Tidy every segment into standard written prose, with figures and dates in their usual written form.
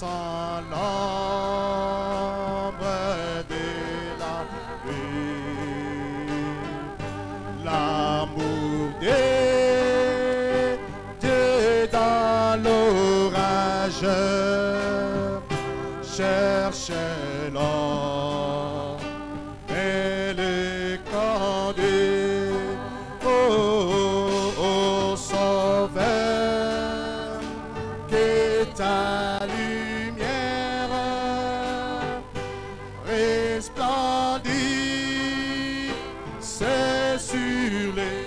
sans l'ombre de la vie. L'amour de Dieu dans l'orage cherche l'homme et le conduit au Sauveur, que ta lumière resplendisse sur les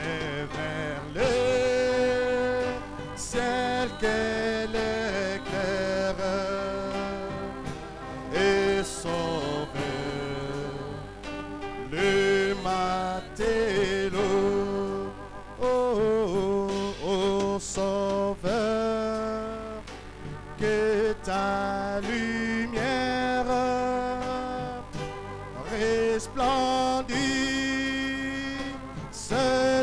et vers le ciel qu'elle éclaire et sauve le matelot. Oh, Sauveur, que ta lumière resplendisse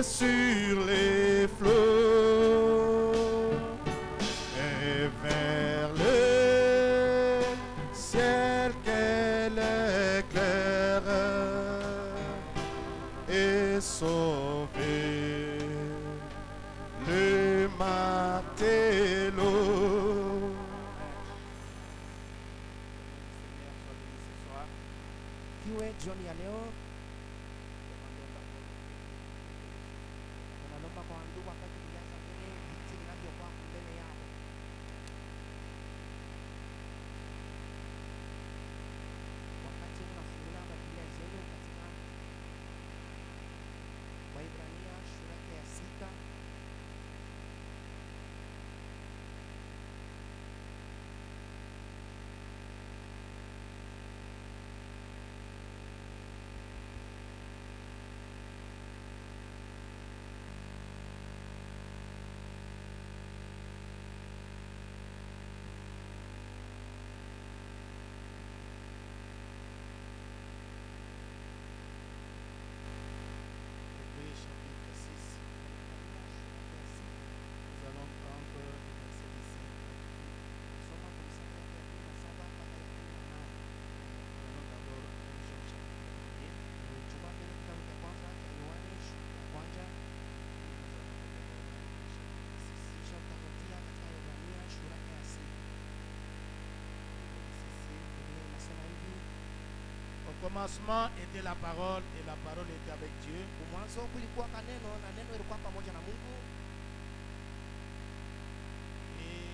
sur les flots et vers le ciel qu'elle éclaire et sauver le matelot. Kiwe jioni ya leo tunalomba kwa ndugu wakati tulianza mbele viti vinavyokuwa mbele yao. Wakati mnafungulia Biblia zenu katika Waibrania sura ya 6 Au commencement était la parole et la parole était avec Dieu. mwanzo kulikuwa kaneno na neno ilikuwa pamoja na Mungu, Et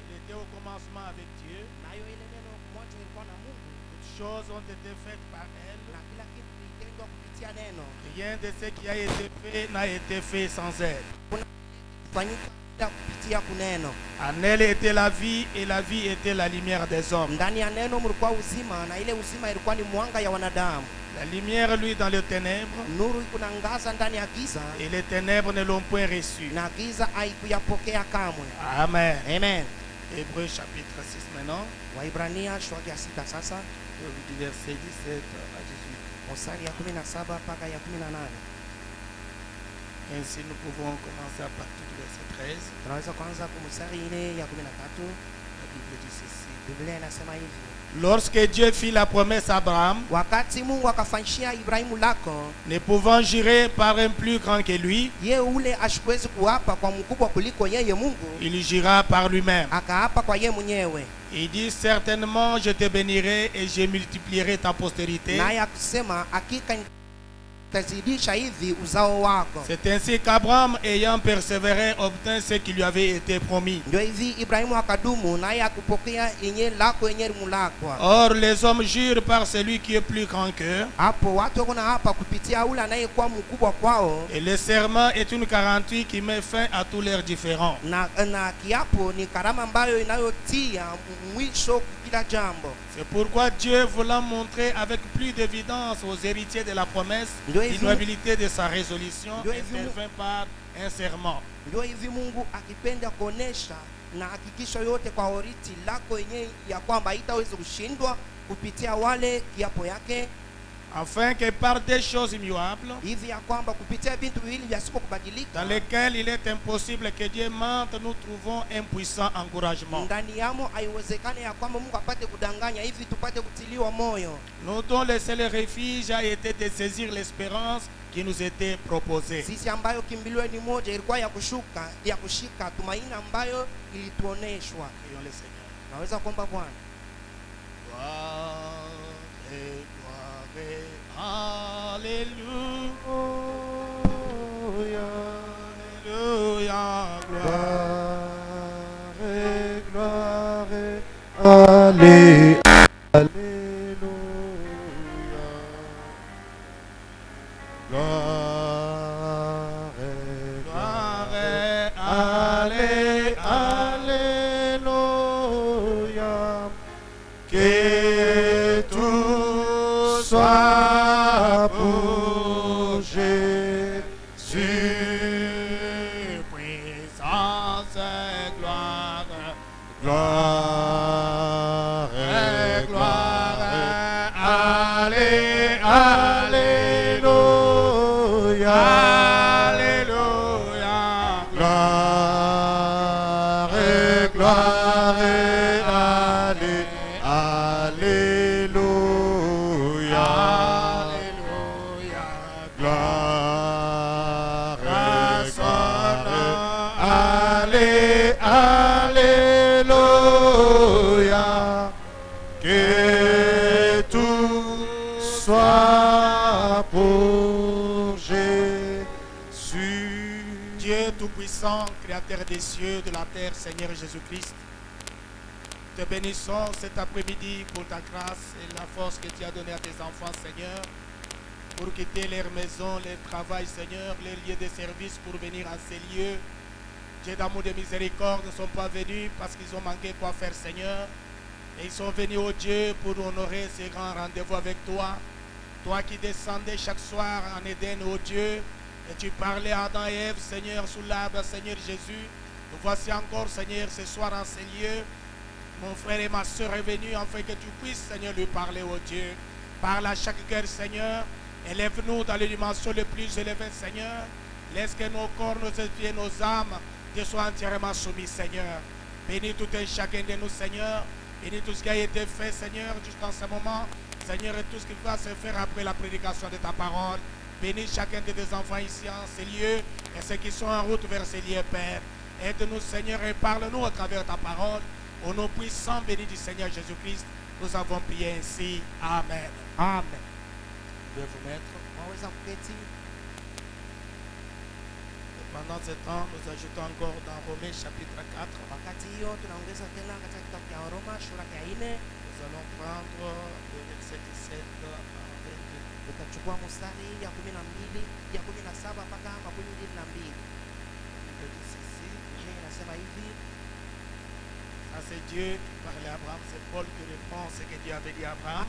il était au commencement avec Dieu. nayo ile neno moja ilikuwa na Mungu, Toutes choses ont été faites par elle. na kila kitu kilitendwa kupitia neno. Rien de ce qui a été fait n'a été fait sans elle. Fanyika bila kupitia kuneno. En elle était la vie et la vie était la lumière des hommes. Ndani ya neno mlikuwa uzima, na ile uzima ilikuwa ni mwanga ya wanadamu. La lumière, lui, dans les ténèbres, Nuru kunangaza ndani ya giza, et les ténèbres ne l'ont point reçu. na giza haikuyapokea kamwe. Amen. Amen. Hébreux chapitre 6 maintenant, Waibrania sura ya 6 sasa, du verset 17 à 18. mstari ya 17 mpaka ya 18. Ainsi, nous pouvons commencer à partir du verset 13. Tunaweza kuanza kwa mstari ile ya 13. La Bible dit ceci. Biblia inasema hivi: Lorsque Dieu fit la promesse à Abraham, wakati Mungu akafanyishia Ibrahimu lako, ne pouvant jurer par un plus grand que lui, ye ule ashikwezi kuapa kwa mkubwa kuliko yeye Mungu, il jura par lui-même. akaapa kwa ye mwenyewe, Il dit, certainement je te bénirai et je multiplierai ta postérité. naye akusema hakika tazidisha hivi uzao wako. C'est ainsi qu'Abraham, ayant persévéré, obtint ce qui lui avait été promis. Ndio hivi Ibrahimu akadumu, naye akupokea yenye lako yenye mulakwa. Or, les hommes jurent par celui qui est plus grand qu'eux. Hapo watu wako na hapa kupitia ule anayekuwa mkubwa kwao, Et le serment est une garantie qui met fin à tous leurs différends. na kiapo ni karama ambayo inayotia mwisho kila jambo. C'est pourquoi Dieu, voulant montrer avec plus d'évidence aux héritiers de la promesse l'innobilité de sa résolution, intervint par un serment. Ndio hivi Mungu akipenda kuonesha na hakikisho yote kwa oriti lako yenyewe ya kwamba haitaweza kushindwa kupitia wale kiapo yake. afin que par des choses immuables, dans lesquelles il est impossible que Dieu mente, nous trouvons un puissant encouragement. Nous dont le seul refuge a été de saisir l'espérance qui nous était proposée. Alléluia, Alléluia, gloire, Alléluia, Alléluia, que tout soit pour Jésus, puissance et gloire, gloire, gloire, Alléluia, Alléluia, gloire, gloire, Alléluia, Alléluia, que tout soit pour Jésus. Dieu Tout-Puissant, Créateur des cieux, de la terre, Seigneur Jésus-Christ, te bénissons cet après-midi pour ta grâce et la force que tu as donnée à tes enfants, Seigneur, pour quitter leur maison, leur travail, Seigneur, les lieux de service pour venir à ces lieux. Dieu d'amour et de miséricorde ne sont pas venus parce qu'ils ont manqué quoi faire, Seigneur. Et ils sont venus, oh Dieu, pour honorer ces grands rendez-vous avec toi. Toi qui descendais chaque soir en Éden, oh Dieu, et tu parlais à Adam et Ève, Seigneur, sous l'arbre, Seigneur Jésus. Nous voici encore, Seigneur, ce soir en ces lieux. Mon frère et ma soeur est venu afin que tu puisses, Seigneur, lui parler, oh Dieu. Parle à chaque cœur, Seigneur. Élève-nous dans les dimensions les plus élevées, Seigneur. Laisse que nos corps, nos esprits et nos âmes te soient entièrement soumis, Seigneur. Bénis tout et chacun de nous, Seigneur. Bénis tout ce qui a été fait, Seigneur, jusqu'en ce moment. Seigneur, et tout ce qui va se faire après la prédication de ta parole. Bénis chacun de tes enfants ici en ces lieux et ceux qui sont en route vers ces lieux, Père. Aide-nous, Seigneur, et parle-nous à travers ta parole. Au nom puissant, béni du Seigneur Jésus-Christ, nous avons prié ainsi. Amen. Amen. Vous pouvez vous mettre. Et pendant ce temps, nous ajoutons encore dans Romains chapitre 4. Nous allons prendre le verset 17 à 22. Ça, c'est Dieu qui parlait à Abraham. C'est Paul qui répond ce que Dieu avait dit à Abraham.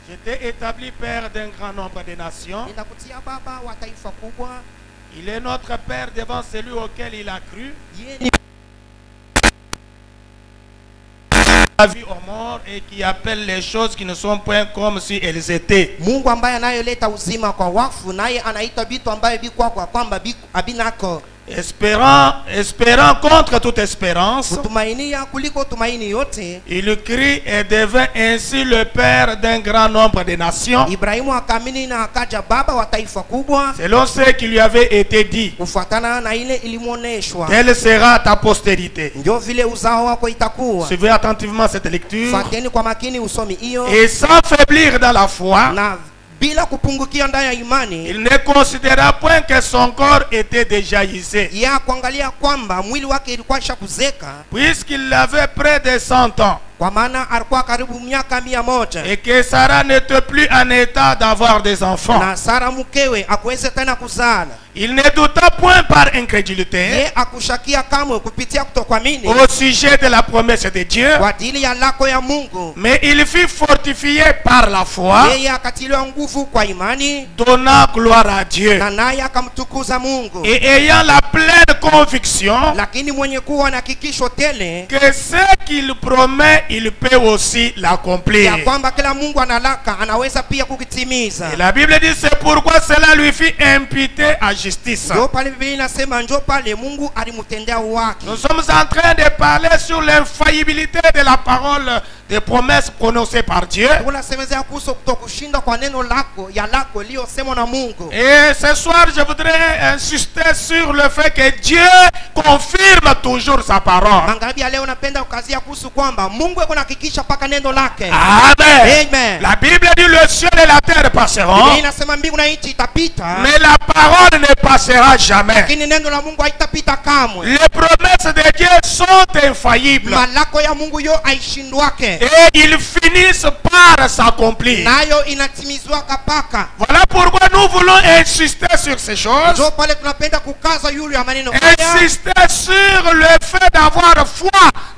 Je t'ai établi père d'un grand nombre de nations. Il est notre père devant celui auquel il a cru. La vie aux morts et qui appelle les choses qui ne sont point comme si elles étaient. Espérant contre toute espérance, il crie et devint ainsi le père d'un grand nombre de nations, selon ce qui lui avait été dit. Telle sera ta postérité. Suivez attentivement cette lecture. Et sans faiblir dans la foi, il ne considéra point que son corps était déjà usé, puisqu'il avait près de 100 ans, et que Sarah n'était plus en état d'avoir des enfants. Il ne douta point par incrédulité au sujet de la promesse de Dieu, mais il fut fortifié par la foi, donnant gloire à Dieu, et ayant la pleine conviction lakini mwenye kuwa na hakikisho tele que ce qu'il promet, il peut aussi l'accomplir. ya kwamba kila Mungu analaka anaweza pia kukitimiza. Et la Bible dit c'est pourquoi cela lui fit imputer à justice. Ndio pale Biblia inasema ndio pale Mungu alimtendea haki. Nous sommes en train de parler sur l'infaillibilité de la parole des promesses prononcées par Dieu. Tunasemezea kuhusu kutokushinda kwa neno lako ya lako iliyosemwa na Mungu. Et ce soir, je voudrais insister sur le fait que Dieu confirme toujours sa parole. Magharibi ya leo napenda kukazia kuhusu kwamba Mungu yuko anahakikisha paka neno lake. Amen. Amen. La Bible dit le ciel et la terre passeront, Biblia inasema mbingu na nchi itapita, mais la parole ne passera jamais. lakini neno la Mungu haitapita kamwe. Les promesses de Dieu sont infaillibles Malako ya Mungu yo aishindwake. et ils finissent par s'accomplir. Nayo inatimizwa kapaka. Voilà pourquoi nous voulons insister sur ces choses. Ndio pale tunapenda kukaza yule ya maneno haya. Insister sur le fait d'avoir foi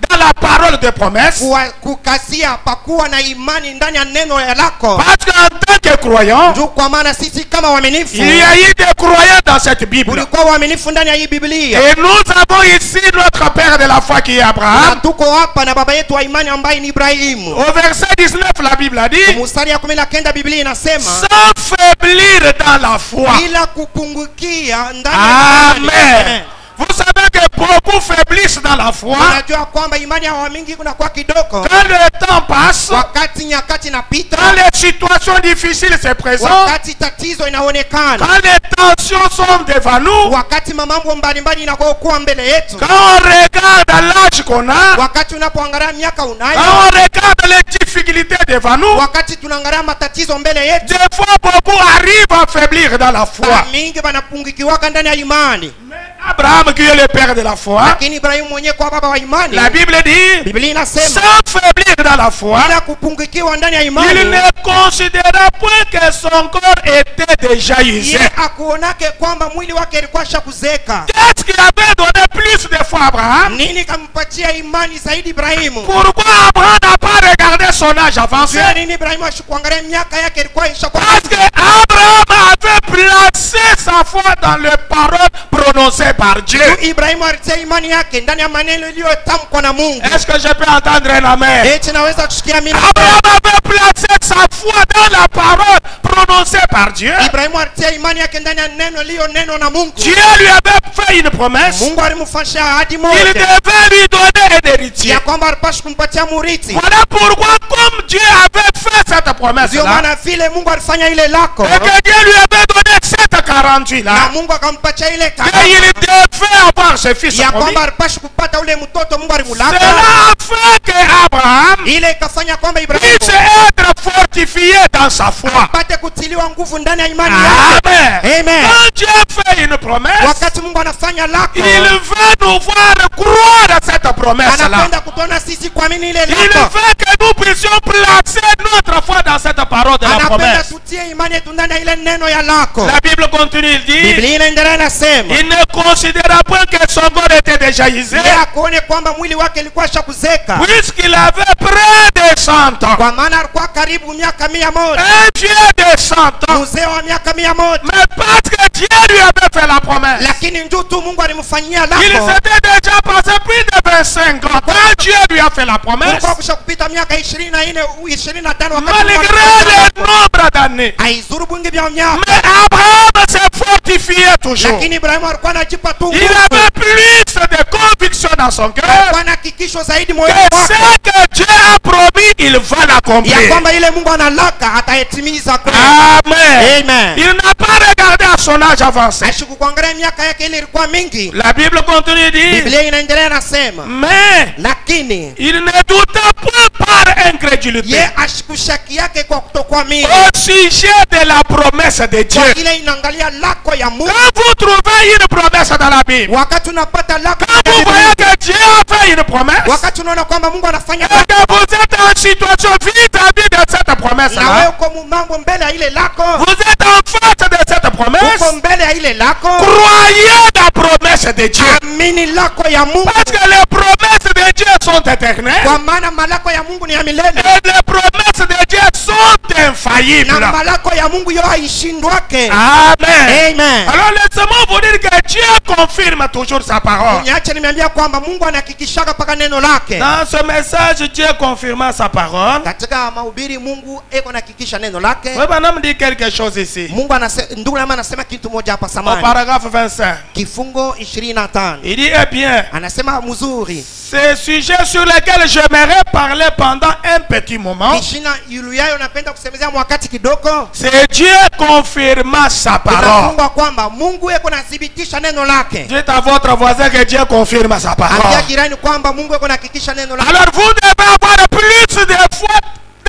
dans la parole de promesse. Kukazia pakuwa na imani ndani ya neno ya lako. Parce qu'en tant que croyants, Ndio kwa maana sisi kama waaminifu il y a eu des croyants dans cette Bible. ulikuwa waaminifu ndani ya hii Biblia. Et nous avons ici notre père de la foi qui est Na Abraham. tuko hapa na baba yetu wa imani ambaye ni Ibrahimu. Au verset 19, la Bible a dit, Mstari ya 19 Biblia inasema sans faiblir dans la foi. bila kupungukia ndani ya imani. Amen. Vous savez que beaucoup faiblissent dans la foi. Unajua kwamba imani ya wamingi kuna kwa kidogo. Quand le temps passe, Wakati nyakati inapita, quand les situations difficiles se présentent, wakati tatizo inaonekana, quand les tensions sont devant nous, wakati mambo mbalimbali inakuwa mbele yetu, quand on regarde l'âge qu'on a, wakati unapoangalia miaka quand unayo, on regarde les difficultés devant nous, wakati tunaangalia matatizo mbele yetu, des fois beaucoup arrivent à faiblir dans la foi. mingi wanapungukiwaka ndani ya imani. Mais Abraham, qui est le père de la foi, Lakini Ibrahimu mwenyewe kwa baba wa imani, la Bible dit, Biblia inasema sans faiblir dans la foi, bila kupungukiwa ndani ya il imani, ne considéra point que son corps était déjà usé. yeye akuonake kwamba mwili wake ilikuwa shakuzeka. Qu'est-ce qui avait donné plus de foi à Abraham? Nini kampatia imani zaidi Ibrahimu? Pourquoi Abraham n'a pas regardé son âge avancé? Sio nini Ibrahimu ashikuangalia miaka yake ilikuwa ishakuwa. Parce que Abraham avait placé sa foi dans les paroles prononcées par Dieu. Ibrahimu alitia imani yake ndani ya maneno iliyotamkwa na Mungu. Est-ce que je peux entendre un amen? Eti naweza kusikia mimi. Abraham avait placé sa foi dans la parole prononcée par Dieu. Ibrahimu alitia imani yake ndani ya neno liyo neno na Mungu. Dieu lui avait fait une promesse. Mungu alimfanyia ahadi Il moja devait lui donner un héritier. ya kwamba alipaswa kumpatia murithi. Voilà pourquoi, comme Dieu avait fait cette promesse Ndio là, maana vile Mungu alifanya ile lako et que Dieu lui avait donné cette garantie na là, Mungu akampatia ile et kaka il devait avoir ce fils ya promis. kwamba alipaswa kupata ule mtoto Mungu Cela alimulaka. a fait que Abraham Ile ikafanya kwamba puisse Ibrahimu être fortifié dans sa foi. apate kutiliwa nguvu ndani ya imani yake. Amen. Amen. Quand Dieu fait une promesse, Wakati Mungu anafanya lako, il veut nous voir croire à cette promesse-là. anapenda kutuona sisi kuamini ile Il lako. veut que nous puissions placer notre foi dans cette parole de la Anapenda promesse. tutie imani yetu ndani ya ile neno ya lako. La Bible continue, il dit, Biblia inaendelea nasema, il ne considéra point que son corps était déjà usé, yeye akuone kwamba mwili wake ilikuwa shakuzeka, puisqu'il avait près de 100 ans. kwa maana alikuwa karibu miaka 100, Un vieux de 100 ans. mzee wa miaka 100. Mais parce que Dieu lui avait fait la promesse, Lakini njoo tu Mungu alimfanyia il lako, s'était déjà passé plus de 25 ans. Quand Dieu lui a fait la promesse, kulikuwa kusha kupita miaka 24 25 wakati Mungu malgré alifanya le lako. nombre d'années, Haizuru bungi vya miaka, mais Abraham s'est fortifié toujours. lakini Ibrahimu alikuwa anajipa tu Il nguvu, avait plus de conviction dans son cœur alikuwa na hakikisho zaidi moyoni que mwake ce que Dieu a promis, il va ya l'accomplir. kwamba ile Mungu analaka atayatimiza kweli. Amen. Amen. Il n'a pas regardé à son âge avancé. Ashiku kuangalia miaka yake ile ilikuwa mingi. La Bible continue dit, Biblia inaendelea nasema, mais lakini il ne douta point par incrédulité ye ashikushaki yake kwa kutokuamini au sujet de la promesse de Dieu. kwa ile inaangalia lako ya Mungu. Quand vous trouvez une promesse dans la Bible, Wakati unapata lako quand ya vous Biblia, voyez que Dieu a fait une promesse, wakati unaona kwamba Mungu anafanya et que vous êtes en situation vis-à-vis de cette na wewe promesse-là, uko mambo mbele ya ile lako, vous êtes en face de cette promesse, uko mbele ya ile lako, croyez la promesse de Dieu. amini lako ya Mungu, Parce que les promesses de Dieu sont éternelles. kwa maana malako ya Mungu ni ya milele Et les promesses de Dieu sont infaillibles. na malako ya Mungu yo haishindwake. Amen. Amen. Alors laissez-moi vous dire que Dieu confirme toujours sa parole. Niache nimeambia kwamba Mungu anahakikishaka paka neno lake. Dans ce message, Dieu confirme sa parole. Katika mahubiri Mungu eko anahakikisha neno lake. Oui, madame me dit quelque chose ici. Mungu ndugu nama anasema kitu moja hapa Au samani. paragraphe 25. Kifungo 25. Il dit, eh bien, Anasema mzuri. c'est sujet sur lequel j'aimerais parler pendant un petit moment. Kishina yuluyayo napenda kusemezea wakati kidogo. C'est Dieu confirma sa parole. Mungu kwamba Mungu eko anathibitisha neno lake. Dites à votre voisin que Dieu confirme sa parole. Ambia jirani kwamba Mungu eko anahakikisha neno lake. Alors vous devez avoir plus de foi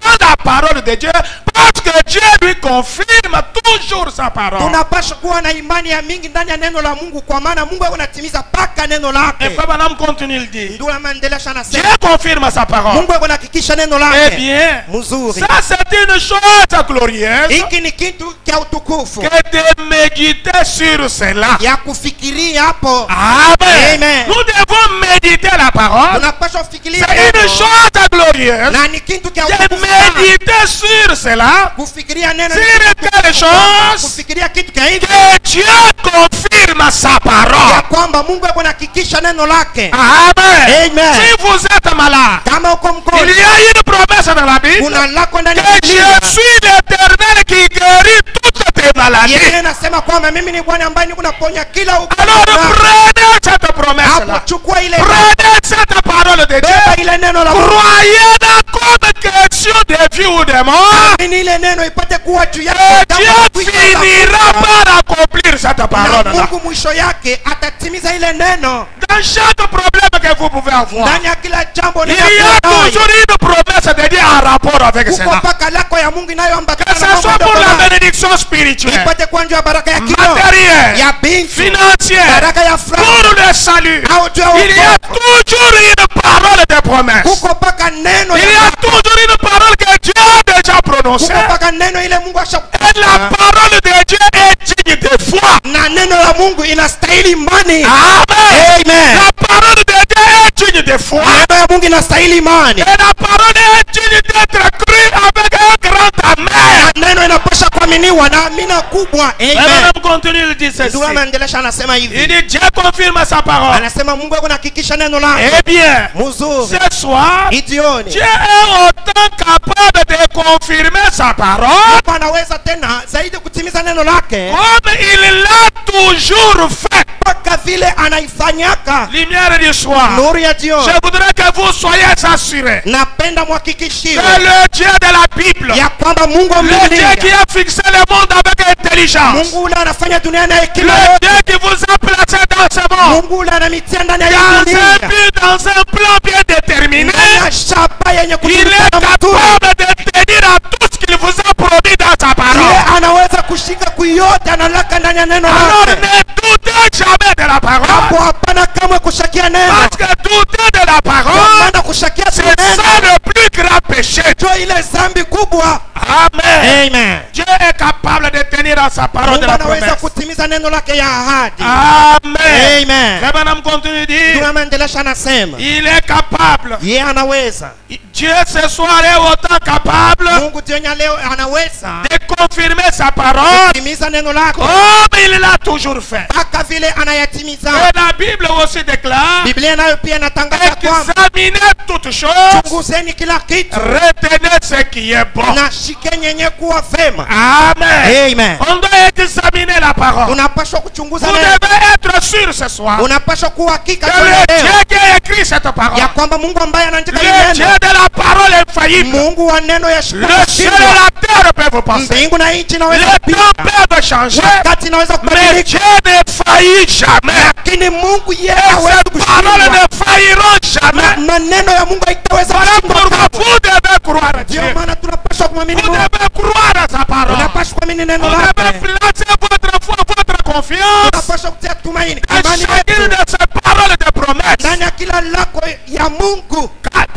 dans la parole de Dieu, parce que Dieu lui confirme toujours sa parole. Tunapaswa kuwa na imani ya mingi ndani ya neno la Mungu, kwa maana Mungu anatimiza paka neno lake. Et Frère Branham continue le dire. Ndio Mandela shana Dieu sema confirme sa parole. Mungu anahakikisha neno Eh lake. bien, Mzuri. ça c'est une chose glorieuse Hiki ni kitu cha utukufu. que de méditer sur cela. Ya kufikiria hapo. Amen. Amen. Nous devons méditer la parole. Tunapaswa kufikiria C'est une chose glorieuse na ni kitu cha de utukufu. méditer sur cela. Kufikiria neno Sur quelle chose kufikiria kitu cha hivi que Dieu confirme sa ya parole. kwamba Mungu anahakikisha neno lake. Amen. Amen. Si vous êtes malade, Kama uko il mgonjwa y a une promesse dans la Bible kuna lako ndani ya que Biblia. je suis l'Éternel qui guérit toutes tes maladies. Yeye anasema kwamba mimi ni Bwana ambaye niko naponya kila Alors ugonjwa. prenez cette promesse-là. Hapo chukua ile Prenez cette parole de beba Dieu. ile neno la Mungu. Croyez-la comme question de vie ou de mort. Ni ile neno ipate kuwa juu yako. Et Dieu finira par accomplir cette na parole-là. Mungu mwisho yake atatimiza ile neno Dans chaque problème que vous pouvez avoir, ndani ya kila jambo. il y a toujours une promesse de Dieu en rapport avec uko cela. paka lako ya Mungu Que inayoambatana ce na soit mambo pour la madogo bénédiction spirituelle, ipate kuwa juu ya baraka ya kiroho, matérielle, ya binti, financière, baraka ya furaha pour le salut. au juu ya Il y a wokovu. toujours une parole de promesse. Uko paka neno Il y ya a toujours une parole que Dieu a déjà prononcée. uko paka neno ile Mungu Et la parole de Dieu est digne de foi. na neno la Mungu inastahili imani. Amen. Amen. La parole de Dieu est digne de foi. Neno ya Mungu inastahili imani. Et la parole est digne d'être crue avec un grand amen. Na neno inapaswa kuaminiwa na amina kubwa. Amen. Amen. Continue de dire ceci. Ndio anaendelea anasema Il hivi. dit Dieu confirme sa parole. Anasema Mungu yuko anahakikisha neno lake. Eh bien, Mzuri. ce soir, Idioni. Dieu est autant capable de confirmer sa parole Mungu anaweza tena zaidi kutimiza neno lake comme il l'a toujours fait. mpaka vile anaifanyaka. Lumière du soir. Nuru ya jioni. Je voudrais que vous soyez assurés Napenda muhakikishiwe que le Dieu de la Bible, ya kwamba Mungu le Dieu amemlinda. qui a fixé le monde avec intelligence, Mungu ule anafanya dunia na le hekima yote. Dieu qui vous a placé dans ce monde, Mungu ule anamitia ndani ya dans un dunia. but, dans un plan bien déterminé, Ndani ya shamba yenye il est kutumika na mtu. capable de tenir à tout ce qu'il vous a promis dans sa parole. Yeye anaweza kushika kuyote analaka ndani ya neno Alors lake. ne doutez jamais de la Hapo parole, hapana kamwe kushakia neno. parce que douter de la parole, Maana kushakia tu c'est neno ça le plus grand péché. ndio ile dhambi kubwa. Amen. Amen. Dieu est capable de tenir à sa parole de Mungu la anaweza promesse. kutimiza neno lake ya ahadi. Amen. Amen. Abraham continue de dire, Tunaendelea anasema il est capable. yeye anaweza. Dieu ce soir est autant capable Mungu tena leo anaweza de confirmer sa parole kutimiza neno lake comme il l'a toujours fait. mpaka vile anayatimiza. Et la Bible aussi déclare, Biblia nayo pia inatangaza kwamba examinez toutes choses, chunguzeni kila kitu retenez ce qui est bon. na shikeni yenye kuwa vema. Amen. Amen. On doit examiner la parole. Unapaswa kuchunguza Vous neno. devez être sûr ce soir Unapaswa kuwa hakika que juu le ya Dieu leo qui a écrit cette parole, ya kwamba Mungu ambaye anaandika le hili Dieu neno, de la parole infaillible, Mungu wa neno ya le ciel et shikwa, la terre peuvent passer, mbingu na nchi les inaweza temps kupita, peuvent changer, wakati inaweza mais kubadilika, Dieu ne faillit jamais. lakini Mungu yeye Et hawezi ces paroles kushindwa. ne failliront jamais. Maneno ya Mungu haitaweza Voilà kushindwa. pourquoi vous devez croire à Dieu. Ndio maana tunapaswa kumwamini Vous Mungu. devez croire à sa parole. Tunapaswa kuamini neno Vous devez lake. placer votre foi, votre confiance Tunapaswa kutia tumaini à imani chacune yetu de ces paroles de promesse. ndani ya kila lako ya Mungu,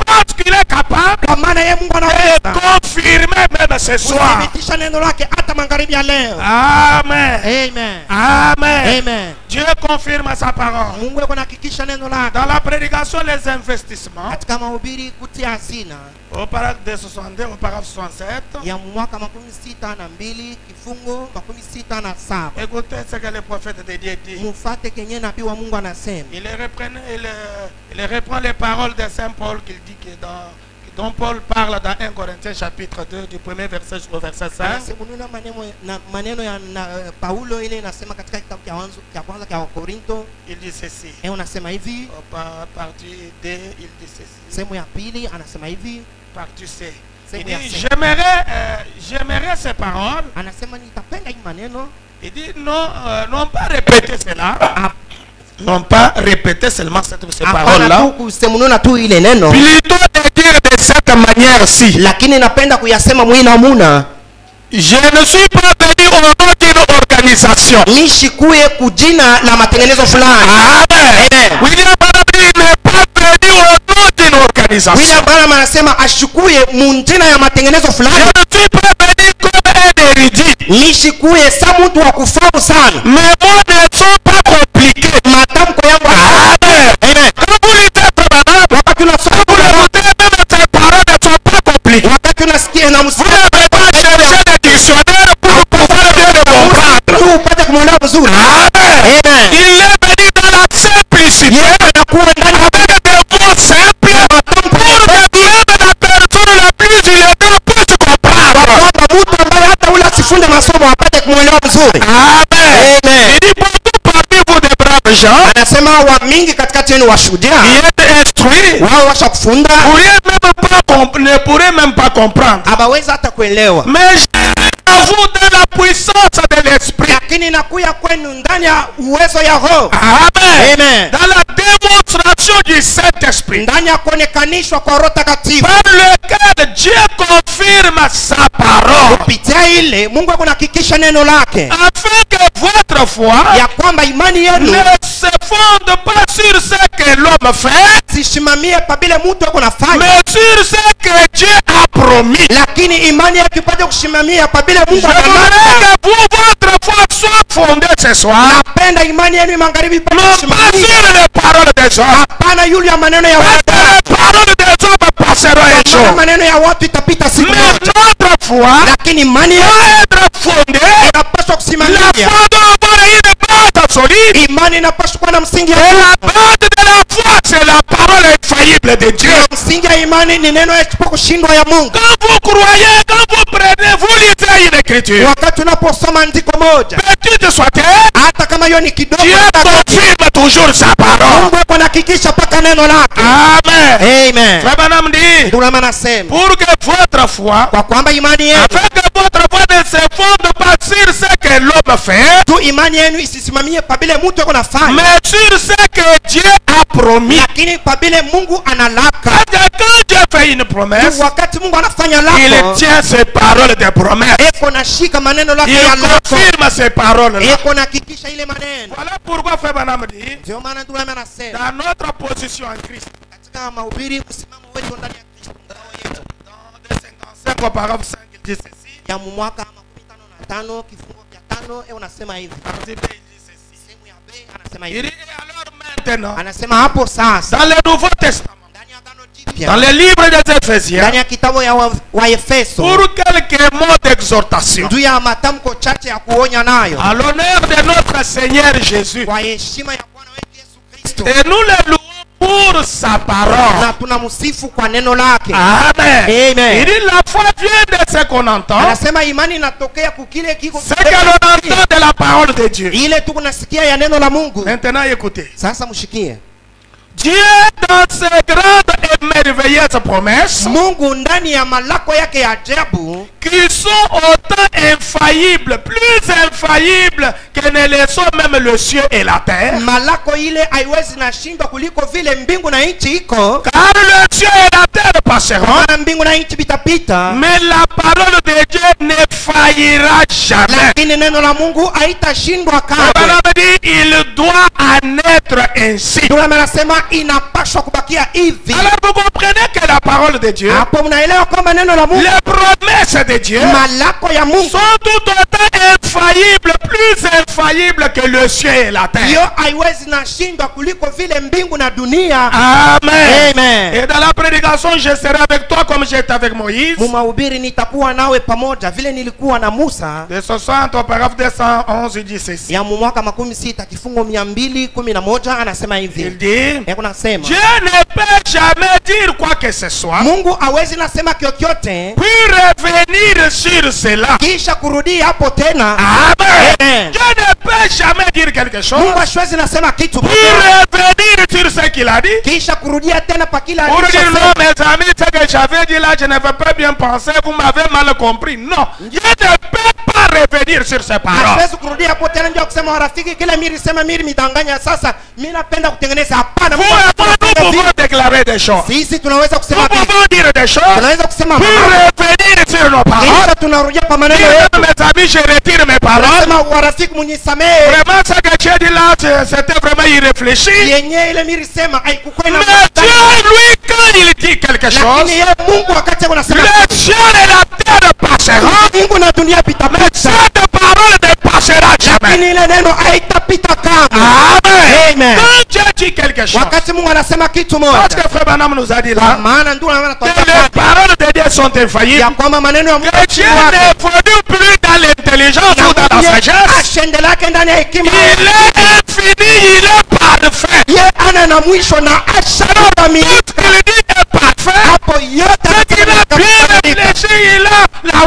Parce qu'il est capable kwa maana yeye Mungu de anaweza confirmer même ce soir. kuthibitisha neno lake hata magharibi ya leo. Amen. Amen. Amen. Amen. Dieu confirme sa parole. Mungu yuko anahakikisha neno lake. Dans la prédication, les investissements, Katika mahubiri kutia hazina au paragraphe de 62, au paragraphe 67, ya mwaka 62 kifungo 67. écoutez ce que le prophète de Dieu dit. Mufate kenye nabii wa Mungu anasema. Il reprend les paroles de Saint Paul qu'il dit que dont Paul parle dans 1 Corinthiens chapitre 2 du premier verset jusqu'au verset 5. Anasemununa maneno ya Paulo ile inasema katika kitabu cha kwanza cha Korinto. Il dit ceci. Unasema hivi. Partie D, il dit ceci. Sehemu ya pili anasema hivi. Partie C. Il dit j'aimerais ces paroles. Anasema nitapenda hii maneno. Il dit non pas répéter cela. Non pas répéter seulement ces paroles-là. Plutôt de dire de cette manière-ci. Lakini napenda kuyasema mwina muna. Je ne suis pas venu au nom d'une organisation. Nishikuye kujina la matengenezo fulani. Amen. William Branham n'est pas venu au nom d'une organisation. William Branham anasema ashikuye munjina ya matengenezo fulani. Je ne suis pas venu comme un érudit. Nishikuye sa mtu wa kufahamu sana. Mes mots ne sont pas compliqués. Matamko yangu. Amen. Amen. Quand vous lisez Branham, wakati unasoma vous écoutez même ces paroles ne sont pas compliquées. Wakati unasikia na Vous n'avez pas cherché des dictionnaires pour pouvoir bien le comprendre. upate kumuelewa vizuri. Amen. Il est venu dans la simplicité. Anakuwa ndani Avec des mots simples. Pour que même la personne la plus illettrée puisse comprendre. kwamba mtu ambaye hata ule asifunde masomo apate kumuelewa vizuri. Amen. Amen. Il dit beaucoup parmi vous des braves gens. Anasema wa mingi katikati yenu washuhudia. Qui êtes instruits. Wao washa kufunda. Ne pourrait même pas comprendre. Abaweza hata kuelewa. Mais à vous dans la puissance de l'esprit. Lakini inakuya kwenu ndani ya uwezo ya Roho. Amen. Amen. Dans la démonstration du Saint-Esprit. Ndani ya kuonekanishwa kwa Roho Takatifu. Par lequel Dieu confirme sa parole. Kupitia ile Mungu anahakikisha neno lake. Afin que votre foi ya kwamba imani yenu ne se fonde pas sur ce que l'homme fait. Sisimamie pa bile mtu yuko nafanya. Mais sur ce que Dieu a promis. Lakini imani yake ipate kusimamia pa bile Mungu anataka. Que vous votre foi soit fondée ce soir. Napenda imani yenu magharibi pa kusimamia. Non pas sur les paroles des hommes. Hapana yule ya maneno ya watu. Les paroles des hommes passeront un jour. Maneno ya watu itapita siku moja. Mais notre foi lakini imani doit être fondée. Inapaswa kusimamia. La foi doit avoir une base solide. Imani inapaswa kuwa na msingi. Et la base de la foi c'est la parole infaillible de Dieu. Msingi ya imani ni neno isipo kushindwa ya Mungu. Quand vous croyez, quand vous prenez, vous lisez une écriture. Wakati unaposoma andiko moja. Petite soit-elle. Hata kama hiyo ni kidogo. Dieu confirme toujours sa parole. Mungu anahakikisha paka neno lake. Amen. Amen. Branham dit. Ndulama nasema. Pour que votre foi. Kwa kwamba imani yenu. Afin que votre foi ne se fonde pas sur ce que l'homme fait. Tu imani yenu isisimamie pa bile mtu yuko nafanya. Mais sur ce que Dieu a promis. Lakini pa bile Mungu analaka. Quand Dieu fait une promesse. Wakati Mungu anafanya lako. Il tient ses paroles de promesse. Eko nashika maneno lake ya lako. Il confirme ses paroles. Eko nahakikisha ile maneno. Voilà pourquoi Frère Branham dit. Ndio maana ndulama anasema. Dans notre position en Christ. Katika mahubiri msimamo wetu ndani ya Kristo. Dans 55 au paragraphe 5 il dit ceci. Ya mwaka 55 kifungo cha 5 unasema hivi. Partie B il dit ceci. Sehemu ya B anasema Il hivi. dit alors maintenant. Anasema hapo sasa. Dans le Nouveau Testament. Jipya. Dans le livre des Éphésiens. Ndani ya kitabu ya wa Efeso. Pour quelques mots d'exhortation. Juu ya matamko chache ya kuonya nayo. À l'honneur de notre Seigneur Jésus. Kwa heshima ya Bwana wetu Yesu Kristo. Et nous le louons pour sa parole. Na tunamsifu kwa neno lake. Amen. Amen. Il dit la foi vient de ce qu'on entend. Anasema imani inatokea kukile kiko. Ce que l'on entend de la parole de Dieu. Ile tu kunasikia ya neno la Mungu. Maintenant écoutez. Sasa mshikie. Dieu dans ses grandes et merveilleuses promesses. Mungu ndani ya malako yake ya ajabu. Qui sont autant infaillibles, plus infaillibles que ne le sont même le ciel et la terre. Malako ile haiwezi na shindwa kuliko vile mbingu na nchi iko. Car le ciel et la terre passeront. Mbingu na nchi bitapita. Mais la parole de Dieu ne faillira jamais. Lakini neno la Mungu haitashindwa kamwe. Il doit en être ainsi. Anasema inapaswa kubakia hivi. Alors vous comprenez que la parole de Dieu. Hapo mnaelewa kwamba neno la Mungu. Les promesses de Dieu. Malako ya Mungu. Sont tout autant infaillibles, plus plus infaillible que le ciel et la terre. hiyo haiwezi na shindwa kuliko vile mbingu na dunia. Amen. Amen. Et dans la prédication, je serai avec toi comme j'étais avec Moïse. Mumahubiri nitakuwa nawe pamoja vile nilikuwa na Musa. De 60 au paragraphe 211, il dit ceci. Ya mwaka 16 kifungo 211 anasema hivi. Il dit, Kunasema Dieu ne peut jamais dire quoi que ce soit, Mungu hawezi nasema kyokyote puis revenir sur cela. kisha kurudia hapo tena. Amen. Amen. Dieu ne peut jamais dire quelque chose, Mungu hashwezi nasema kitu puis moja revenir sur ce qu'il a dit. kisha kurudia tena pa kila Pour dire non, alichosema. mes amis, ce que j'avais dit là, je ne veux pas bien penser, vous m'avez mal compris. Non, Dieu ne peut pas revenir sur ses paroles. Hashwezi kurudia hapo tena ndio kusema warafiki kila miri sema miri midanganya sasa mimi napenda kutengeneza. Hapana, Vous Mungu et moi, nous anasema pouvons déclarer des choses. sisi tunaweza Nous kusema vitu. pouvons dire des choses, Tunaweza kusema puis mambo. revenir sur nos paroles. Kisha tunarudia pa maneno Dire, yetu. mes amis, je retire mes paroles. Tunasema warafiki munisamehe. Vraiment, ce que tu as dit là, c'était vraiment irréfléchi. Yenye ile miri sema haikuwa ina Mais Dieu, lui, quand il dit quelque chose, lakini yeye Mungu wakati anasema le ciel et la terre passeront, Mungu na dunia pitapita. mais cette parole ne passera jamais. Lakini ile neno haitapita kamwe. Amen. Amen. Quand Dieu dit quelque chose, Wakati Mungu anasema kitu parce moja. que Frère Branham nous a dit Kwa là, maana ndio que les paroles de Dieu sont infaillibles, ya kwamba maneno ya Mungu que Dieu n'évolue plus dans l'intelligence ou dans la sagesse. ashende lake ndani ya hekima. Il est infini, il est parfait. Ye ana na mwisho na ashara mimi. Tout ce qu'il dit est parfait. Hapo yote Ce qu'il a bien réfléchi,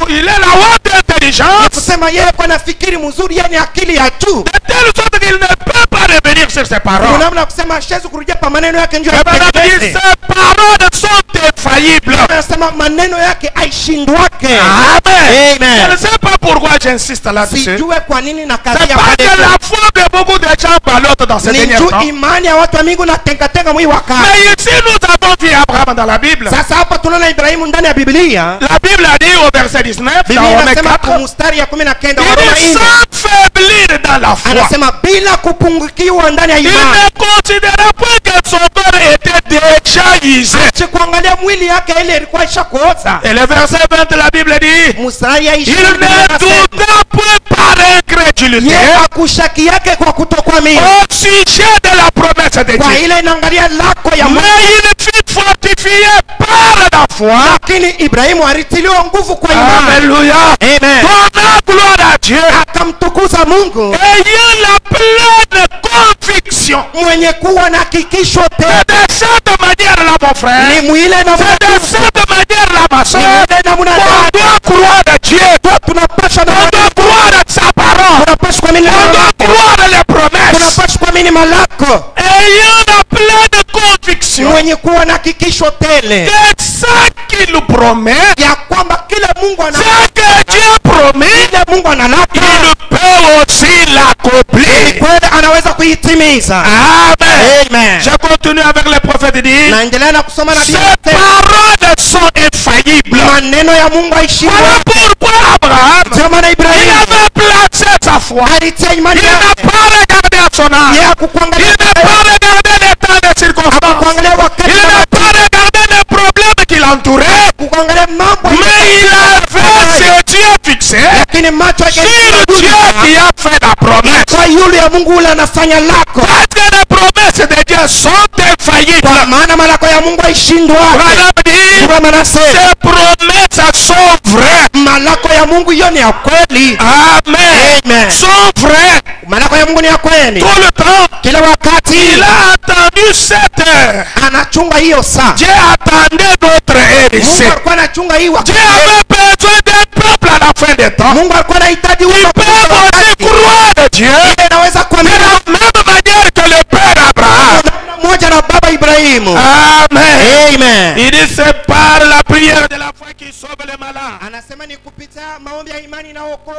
il est la haute intelligence, kusema yeye kwa nafikiri mzuri, yani akili ya juu. de telle sorte qu'il ne peut pas revenir sur ses paroles. Unamna kusema ashezi kurudia pa maneno yake ndio Et maintenant, il dit, ses paroles sont infaillibles. anasema maneno yake aishindwake. Amen. Amen. Je ne sais pas pourquoi j'insiste là-dessus. Sijue kwa nini na kazi C'est ya parce que pale. la foi de beaucoup de gens ballotte dans ces Ni derniers juu temps. imani ya watu wa Mungu na tenga mwi wakati. Mais ici, nous avons vu Abraham dans la Bible. Sasa hapa tunaona Ibrahimu ndani ya Biblia. La Bible a dit au verset 19, dans Biblia Romains inasema 4, kwa mstari ya 19 il Waroma dit 4 sans faiblir dans la foi. anasema bila kupungukiwa ndani ya Il imani. ne considérait pas que son corps était déjà usé. Acha kuangalia mwili yake ile ilikuwa ishakuoza. Et le verset 20 de la Bible dit, Mstari ya il 20 ne douta point par incrédulité yeye akushaki yake kwa kutokuamini. au sujet de la promesse de Kwa Dieu. ile inaangalia lako ya Mungu. Mais il fut fortifié par la foi. Lakini Ibrahimu alitiliwa nguvu kwa imani. Alléluia. Amen. Donnant gloire à Dieu. Akamtukuza Mungu Ayant la pleine conviction. mwenye kuwa na hakikisho C'est tele. de cette manière-là, mon frère. Ni mwile na C'est de cette manière-là, ma soeur. mwile na On mwanadamu. doit croire à Dieu. Tunapaswa na On doit croire à sa parole. tunapaswa kuamini On doit croire à les promesses. tunapaswa kuamini malako. Ayant la pleine conviction Mwenye kuwa na hakikisho tele que ça qu'il nous promet, ya kwamba kila Mungu ana ce que Dieu promet, kila Mungu analaka il peut aussi l'accomplir. kweli anaweza kuitimiza. Amen. Amen. Je continue avec le prophète dit, Naendelea na kusoma na ces Biblia. paroles sont infaillibles. Maneno ya Mungu aishindwa. Voilà pourquoi Abraham, Ndio maana il Ibrahimu avait placé sa foi. alitia imani Il n'a yake. pas regardé à son âge. Yeye Il hakukuangalia n'a pas regardé l'état des circonstances. kuangalia wakati Il n'a pas regardé les problèmes qui l'entouraient. kuangalia mambo Mais il avait ses yeux fixés lakini macho yake sur Dieu qui a fait la promesse. kwa yule ya Mungu ule anafanya lako. Parce que les promesses de Dieu sont infaillibles. Kwa maana malako ya Mungu aishindwa. Branham dit, Ndio maana nasema ces promesses sont vraies. malako ya Mungu hiyo ni ya kweli. Amen. Amen. Sont vraies. Malako ya Mungu ni ya kweli. Tout le temps, Kila wakati il a attendu 7 heures. anachunga hiyo saa. Dieu attendait d'autres heures Mungu ici. alikuwa anachunga hii wakati. Dieu avait besoin d'un peuple à la fin des temps. Mungu alikuwa anahitaji Ils watu peuvent aussi croire de Dieu anaweza de kuamini la même manière que le père Abraham. namna moja na baba Ibrahimu. Amen. Amen. Il dit c'est par la prière de la foi qui sauve les malades. Anasema ni kupitia maombi ya imani na okoa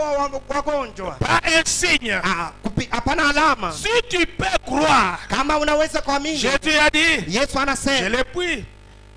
wagonjwa. Pas un signe. Hapana alama. Si tu peux croire, Kama unaweza kuamini. Jésus a dit, Yesu je anasema l'ai pris.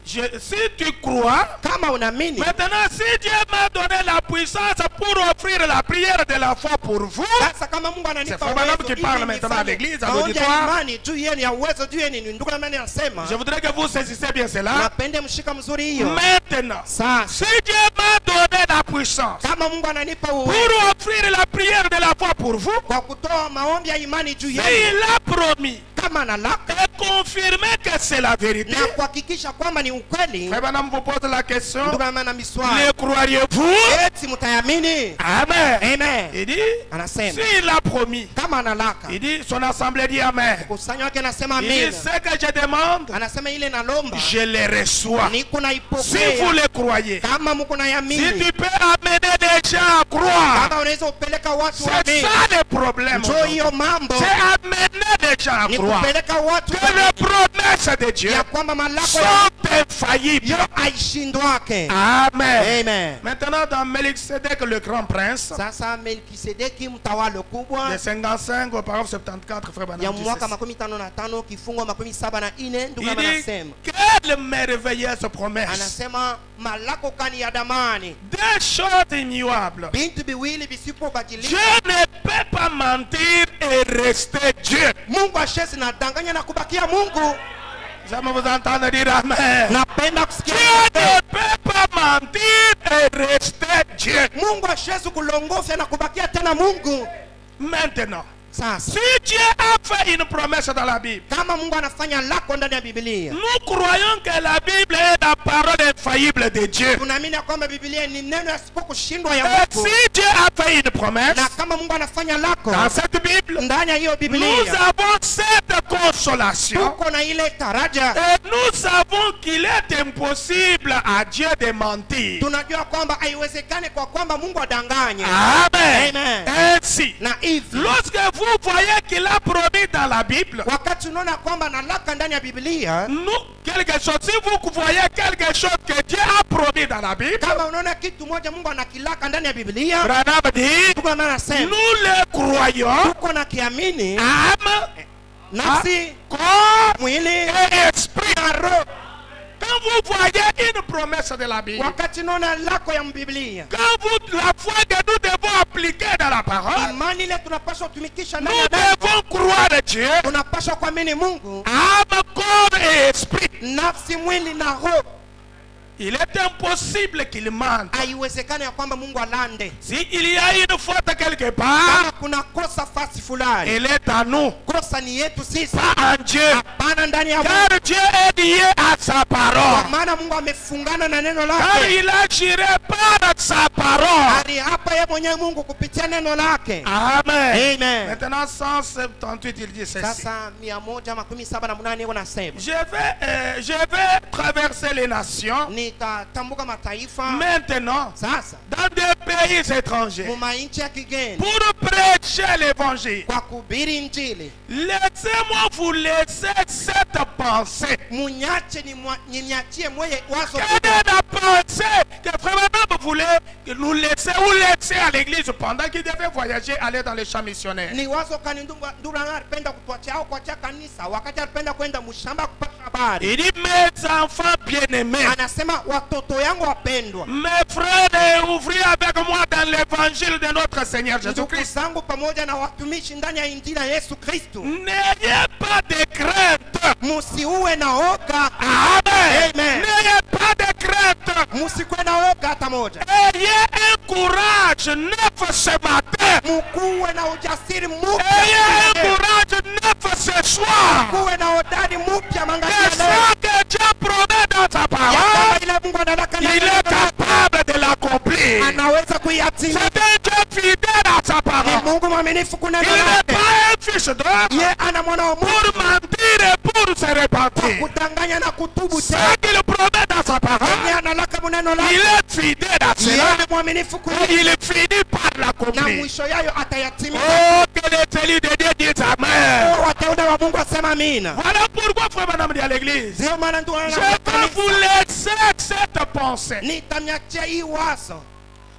si tu crois, kama unaamini, maintenant si Dieu m'a donné la puissance pour offrir la prière de la foi pour vous, sasa kama Mungu ananipa c'est Frère Branham qui parle maintenant à l'église, à l'auditoire. imani juu yenu ya uwezo juu yenu, ndugu nani anasema, Je voudrais que vous saisissez bien cela. napende mshika mzuri hiyo. Maintenant, Sasa si Dieu m'a donné la puissance kama Mungu ananipa pour uwezo offrir la prière de la foi pour vous, kwa kutoa maombi ya imani juu yenu, il a promis kama nalaka et confirmé que c'est la vérité. na kuhakikisha kwamba ni ukweli, Frère Branham vous pose la question, ndugu nani ana miswali, le croiriez-vous? eti mtayamini? Amen. Amen. Il dit, Anasema s'il a promis, kama nalaka, il dit, son assemblée dit Amen. kusanyo wake anasema Il dit, amina, ce que je demande, anasema ile nalomba je le reçois. niko Si vous naipokea. le croyez, Kama mko na si yamini, tu peux amener des gens à croire, kama unaweza upeleka watu c'est waamini, ça le problème. njoo hiyo mambo C'est amener des gens à ni croire kupeleka watu que les promesses de Dieu ya kwamba malako ya sont infaillibles. yo aishindwake. Amen. Amen. Maintenant, dans Melchizedek, le grand prince, Sasa Melkisedeki mtawala kubwa de 55 au paragraphe 74, Frère ya Branham dit mwaka ceci. 55 kifungo 74, ndugu Il dit, anasema, quelle merveilleuse promesse. anasema malako kani ya damani, Deux choses immuables. bintu biwili visipobadilika. Dieu ne peut pas mentir et rester Dieu. Mungu ashezi na danganya na kubakia Mungu. J'aime vous entendre dire Amen. Napenda kusikia Dieu ne peut pas mentir et rester Dieu. Mungu ashezi kulongofya na kubakia tena Mungu. Maintenant, Sasa si Dieu a fait une promesse dans la Bible, kama Mungu anafanya lako ndani ya Biblia, nous croyons que la Bible est la parole infaillible de Dieu. tunaamini ya kwamba Biblia ni neno yasipo kushindwa ya Et Mungu. si Dieu a fait une promesse Na kama Mungu anafanya lako dans cette Bible, ndani ya hiyo nous Biblia, avons cette consolation. tuko na ile taraja, Et nous savons qu'il est impossible à Dieu de mentir. tunajua kwamba haiwezekani kwa kwamba Mungu adanganye. Amen. Amen. Ainsi, Na hivi lorsque vous voyez qu'il a promis dans la Bible, wakati unaona kwamba nalaka ndani ya Biblia, nous, quelque chose, si vous voyez quelque chose que Dieu a promis dans la Bible, kama unaona kitu moja Mungu anakilaka ndani ya Biblia, Branham dit, tuko na nasema nous le croyons, tuko na kiamini, âme, nafsi, corps mwili et esprit. na roho. Quand vous voyez une promesse de la Bible, Wakati unaona lako ya Biblia, quand vous, la foi que nous devons appliquer dans la parole, imani ile tunapaswa kutumikisha ndani nous ya neno, devons croire Dieu, tunapaswa kuamini Mungu, âme, corps et esprit. nafsi, mwili na roho. Il est impossible qu'il mente. Haiwezekani ya kwamba Mungu alande. S'il y a une faute quelque part, Kama kuna kosa fasi fulani, elle est à nous, kosa ni yetu sisi, pas en Dieu. hapana ndani ya Mungu. Car Dieu est lié à sa Kwa parole. maana Mungu amefungana na neno Car lake. il a juré par sa parole. Ali hapa yeye mwenyewe Mungu kupitia neno lake. Amen. Amen. Maintenant, 178, il dit ceci. Sasa 178 iko nasema, Je vais traverser les nations nitatambuka mataifa maintenant sasa dans des pays étrangers muma nchi ya kigeni pour prêcher l'évangile. kwa kuhubiri Injili. Laissez-moi vous laisser cette pensée. Munyache niachie mwenye wazo Quelle est la pensée que Frère Branham voulait que nous laisser ou laisser à l'église pendant qu'il devait voyager, aller dans les champs missionnaires? ni wazo kani ndura anapenda kutuachia au kuachia kanisa wakati anapenda kwenda mshamba kupata habari. Il dit, mes enfants bien-aimés, Anasema watoto yangu wapendwa, mes frères, ouvrez avec moi dans l'évangile de notre Seigneur ndugu Jésus-Christ. zangu pamoja na watumishi ndani ya Injili ya Yesu Kristo, N'ayez pas de crainte. musiuwe na oga. Amen. Amen. N'ayez pas de crainte. Musikuwe na oga hata moja. Ayez un courage neuf ce matin. Mukuwe na ujasiri Ayez un mpya. courage neuf ce soir. Mukuwe na hodari mpya Et mangalia ça leo. que Dieu promet dans sa Ya parole, kwamba ile Mungu anataka il est capable de l'accomplir. anaweza kuyatimia. C'est un Dieu fidèle à sa Ni parole. Mungu mwaminifu Il kunena n'est lake. pas un fils d'homme Ye ana mwana wa pour Mungu mentir et pour se repentir. kudanganya na kutubu Ce tena. qu'il promet dans sa Ye parole, analaka muneno il lake. est fidèle à Ye cela. ni mwaminifu Et kunena il finit par na l'accomplir. mwisho yayo atayatimiza. Oh, que les élus de Dieu disent Amen. Oh, wateule wa Mungu asema amina. Voilà pourquoi Frère Branham dit à l'église, Ndio maana ndio je vais vous laisser cette pensée. nitamnyachia hii wazo.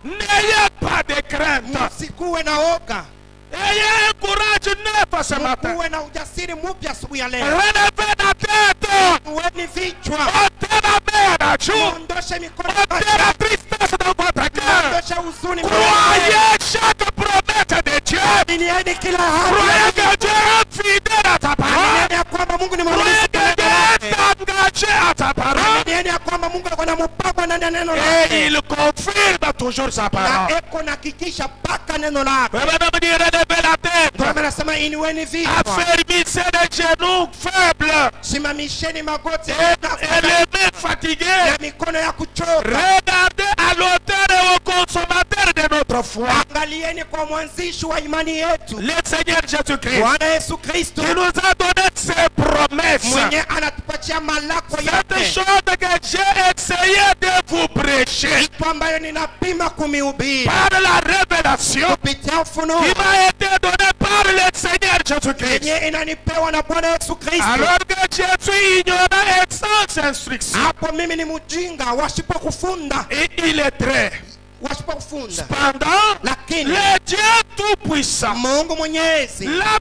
N'ayez pas de crainte. Msikuwe na oga. Ayez un courage neuf ce matin. Mukuwe na ujasiri mpya asubuhi ya leo. Relevez la tête. Weni vichwa. Ôtez la main à jour. Muondoshe mikono Ôtez la tristesse dans votre cœur. Muondoshe huzuni. Croyez chaque promesse de Dieu. Aminieni kila ahadi. Croyez que Dieu est fidèle à ta parole. Aminieni ya kwamba Mungu ni Croyez mwaminifu que kwa Dieu neno est lake. engagé à ta parole. Aminieni ya kwamba Mungu ako na mpako ndani ya neno Et lake. il confirme toujours sa Na parole. eko nahakikisha mpaka neno lake. Madame dit relevez la tête. Ndio maana anasema inueni vichwa. Affermissez les genoux faibles Simamisheni magoti et les mains fatiguées. na mikono ya kuchoka. Regardez à l'auteur et au consommateur de notre foi, Angalieni kwa mwanzishi wa imani yetu, le Seigneur Jésus-Christ, Bwana Yesu Kristo, qui nous a donné ses promesses. mwenye anatupatia malako Cette yake, chose que j'ai essayé de vous prêcher kitu ambayo ninapima kumihubiri par la révélation kupitia ufunuo qui m'a été donnée par le Seigneur Jésus-Christ. yenye inanipewa na Bwana Yesu Kristo. Alors que je suis ignorant et sans instruction, Hapo mimi ni mjinga wasipo kufunda, et il est très. wasipo kufunda, Cependant, lakini le Dieu Tout-Puissant Mungu Mwenyezi l'a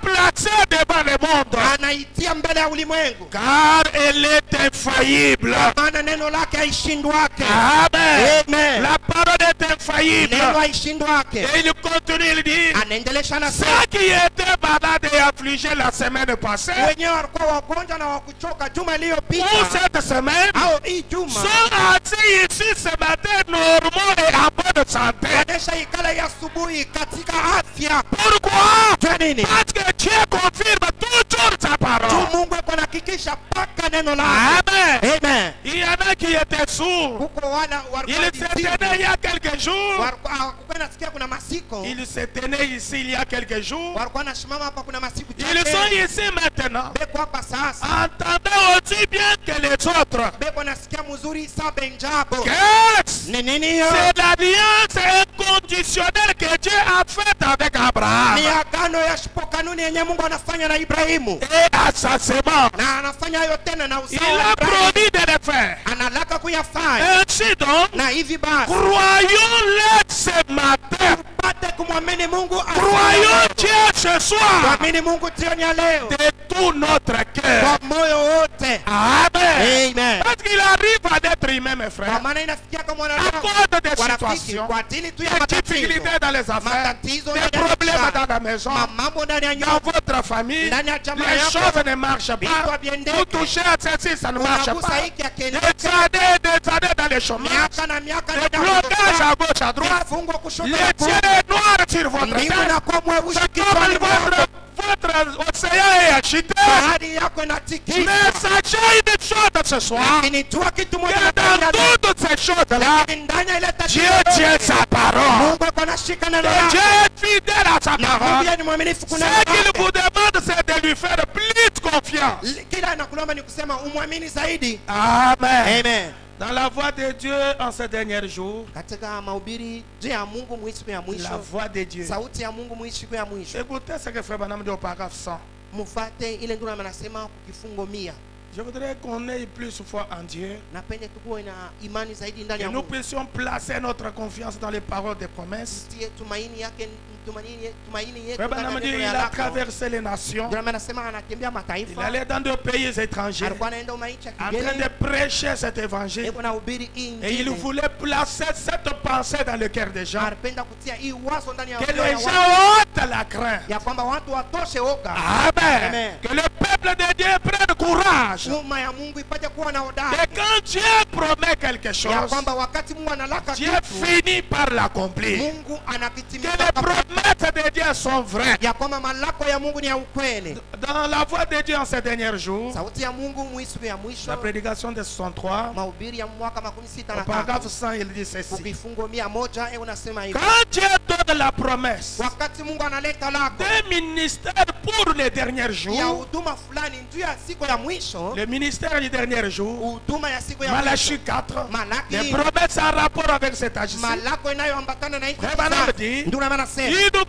placé devant le monde, anaitia mbele ya ulimwengu, car elle est infaillible. maana neno lake haishindwake. Amen. Amen. La parole est infaillible. Neno haishindwake. Et il continue, il dit, Anaendelesha na ceux qui étaient malades et affligés la semaine passée, wenyewe walikuwa wagonjwa na wakuchoka juma ou iliyopita cette semaine, au hii juma sont assis ici ce matin normaux et en bonne santé. wanesha ikala ya asubuhi katika afya. Pourquoi? Jua nini? Parce que Dieu confirme toujours sa Tu parole. Mungu ako nahakikisha mpaka neno lake. Amen. Amen. Il y en a qui étaient sourds. Huko wana Il walikuwa se tenait il y a quelques jours. walikuwa nasikia kuna masiko, Il se tenait ici il y a quelques jours. walikuwa nasimama hapa kuna masiku Ils sont chache. ici maintenant. Beko hapa sasa, Entendant aussi bien que les autres. beko nasikia mzuri sa benjabo. Qu'est-ce? Ni nini hiyo? C'est l'alliance inconditionnelle que Dieu a faite avec Abraham Ni agano ya shipo kanuni yenye Mungu anafanya na Ibrahimu, et à sa semence. na anafanya hayo tena na Il uzao wa a Ibrahimu. promis de le faire. Analaka kuyafanya, Ainsi donc, na hivi basi croyons-le ce matin. pate kumwamini Mungu, Croyons Dieu ce soir kuamini Mungu jioni ya leo de tout notre cœur. kwa moyo wote. Amen. Amen. Parce qu'il arrive à l'être humain, mes Kwa frères, maana inafikia kama à mwanadamu cause des warafiki situations, kwa ajili tu ya des matatizo, difficultés dans les affaires, matatizo des ndani ya problèmes biashara, dans la maison, mambo ndani ya dans nyumba, votre famille, ndani ya jamaa les yako, choses ne marchent vitu pas. haviendeki. Vous touchez à ceci, ça ne marche unagusa pas. hiki Des akiendeka, années dans les chômages, miaka na miaka des nenda blocages kutoka, à gauche, à droite, vifungo kushoto les na kuume. tirs noirs sur votre Mbingu tête. inakuwa mweusi C'est kichwani comme mwako, votre océan est agité. bahari yako inatikisa. Mais sachez une chose ce soir, Lakini jua kitu moja que ndani ya dans toutes ces choses-là, lakini ndani ya ile tatizo Dieu tient yote, sa parole. Mungu ako anashika neno Et Dieu lake. est fidèle à sa Na parole. Mungu ni mwaminifu kuna Ce qu'il vous demande, c'est de lui faire plus confiance. kila anakulomba ni kusema umwamini zaidi. Amen. Amen. Dans la voix de Dieu en ces derniers jours, Katika mahubiri je ya Mungu muishi siku ya la mwisho, voix de Dieu. sauti ya Mungu muishi siku ya mwisho, Écoutez ce que Frère Branham dit au paragraphe 100. mufate ile ndio anasema kwa kifungo 100. Je voudrais qu'on ait plus foi en Dieu. Napende tukuwe na imani zaidi ndani Que ya nous Mungu. puissions placer notre confiance dans les paroles des promesses. Tie tumaini yake, tumaini yetu Frère ndani Branham ya dit neno il ya a lako. traversé les nations. Ndio maana anasema anatembea Il mataifa, allait dans des pays étrangers alikuwa anaenda umaicha en train kigeni, de prêcher cet évangile. hebu na hubiri Et il injili. voulait placer cette pensée dans le cœur des gens. Anapenda kutia hii wazo ndani ya Que moyo les ya gens watu, ôtent la crainte. ya kwamba watu watoshe oga. Amen. Amen. Que le peuple de Dieu prenne courage. Umma ya Mungu ipate kuwa na Et hodari, quand Dieu promet quelque ya chose, kwamba wakati Mungu analaka Dieu kitu, finit par l'accomplir. Mungu Que anakitimiza les kabisa. promesses de Dieu sont vraies. Ya kwamba malako ya Mungu ni ya ukweli. Dans la voix de Dieu en ces derniers jours, Sauti ya Mungu mwisho ya mwisho, la prédication de 63, mahubiri ya mwaka 63 au paragraphe 100, il dit ceci. ukifungo 100 unasema hivi: Quand Dieu donne la promesse wakati Mungu analeta lako d'un ministère pour les derniers ya jours, huduma fulani juu ya siku ya mwisho, le ministère du dernier jour, huduma ya siku ya mwisho, Malachie 4, Malaki, les promesses en rapport avec cet agissement, malako inayoambatana na hiki Frère Branham kizazi. dit, Ndio maana nasema il nous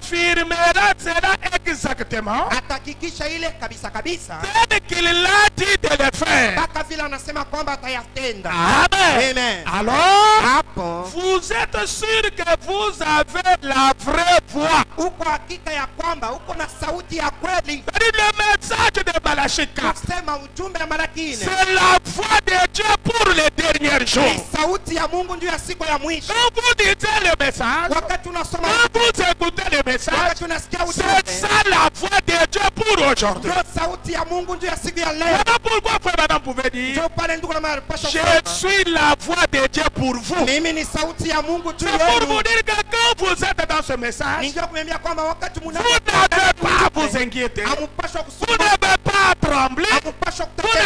confirmera cela exactement atahakikisha ile kabisa kabisa, tel qu'il l'a dit de le faire. mpaka vile anasema kwamba atayatenda. Amen. Amen. Alors, Hapo vous êtes sûr que vous avez la vraie voix. uko hakika ya kwamba uko na sauti ya kweli. C'est le message de Malachie 4. Kusema ujumbe ya Malaki 4 C'est la voix pour les derniers jours. Ni sauti ya Mungu ndio ya siku ya mwisho. Quand vous lisez le message, Wakati unasoma, quand vous écoutez le message, wakati unasikia c'est ujumbe, ça la voix de Dieu pour aujourd'hui. ndio sauti ya Mungu ndio ya siku ya leo. Voilà pourquoi frère madame pouvait dire, Ndio pale ndugu na mapasha je kusema, suis la voix de Dieu pour vous. mimi ni sauti ya Mungu juu C'est pour vous yenu. dire que quand vous êtes dans ce message, Ningia kumwambia kwamba wakati vous n'avez pas à vous inquiéter. amupashwa Vous kusoma, n'avez pas à trembler. amupashwa Vous kutetemeka,